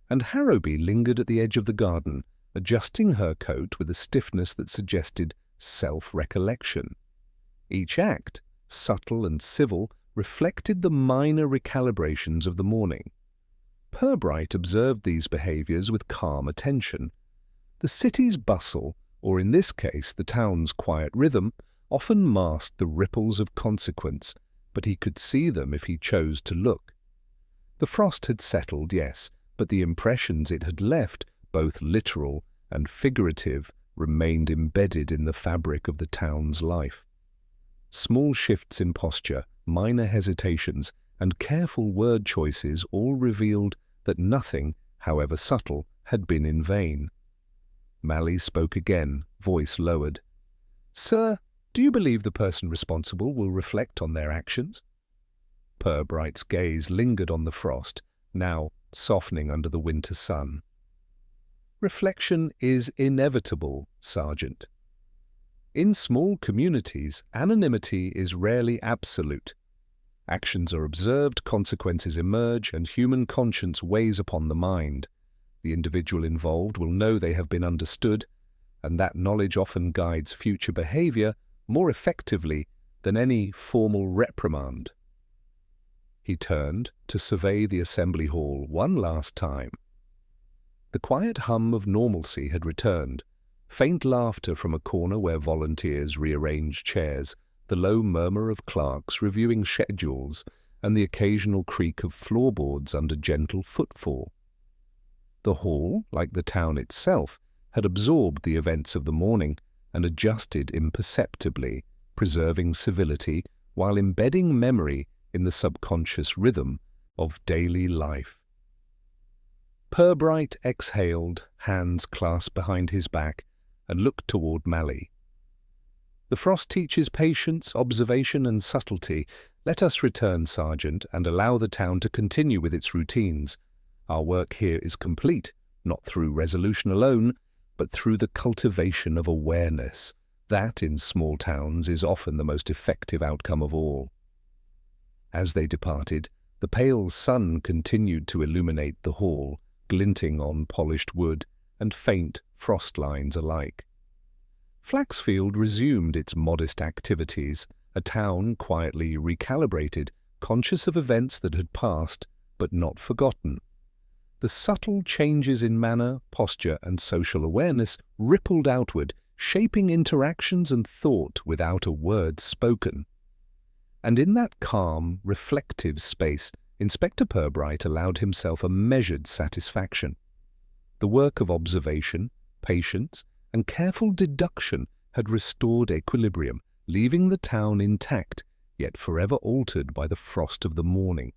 S1: and Harrowby lingered at the edge of the garden, adjusting her coat with a stiffness that suggested self-recollection. Each act, subtle and civil, reflected the minor recalibrations of the morning. Purbright observed these behaviors with calm attention. The city's bustle or in this case the town's quiet rhythm, often masked the ripples of consequence, but he could see them if he chose to look. The frost had settled, yes, but the impressions it had left, both literal and figurative, remained embedded in the fabric of the town's life. Small shifts in posture, minor hesitations, and careful word choices all revealed that nothing, however subtle, had been in vain. Mally spoke again, voice lowered. "Sir, do you believe the person responsible will reflect on their actions?" Purbright's gaze lingered on the frost, now softening under the winter sun. "Reflection is inevitable, Sergeant. In small communities, anonymity is rarely absolute. Actions are observed, consequences emerge, and human conscience weighs upon the mind. The individual involved will know they have been understood, and that knowledge often guides future behavior more effectively than any formal reprimand." He turned to survey the assembly hall one last time. The quiet hum of normalcy had returned. Faint laughter from a corner where volunteers rearranged chairs, the low murmur of clerks reviewing schedules, and the occasional creak of floorboards under gentle footfall. The hall, like the town itself, had absorbed the events of the morning and adjusted imperceptibly, preserving civility while embedding memory in the subconscious rhythm of daily life. Purbright exhaled, hands clasped behind his back, and looked toward Mally. "The frost teaches patience, observation, and subtlety. Let us return, Sergeant, and allow the town to continue with its routines. Our work here is complete, not through resolution alone, but through the cultivation of awareness. That, in small towns, is often the most effective outcome of all." As they departed, the pale sun continued to illuminate the hall, glinting on polished wood and faint frost lines alike. Flaxfield resumed its modest activities, a town quietly recalibrated, conscious of events that had passed, but not forgotten. The subtle changes in manner, posture, and social awareness rippled outward, shaping interactions and thought without a word spoken. And in that calm, reflective space, Inspector Purbright allowed himself a measured satisfaction. The work of observation, patience, and careful deduction had restored equilibrium, leaving the town intact, yet forever altered by the frost of the morning.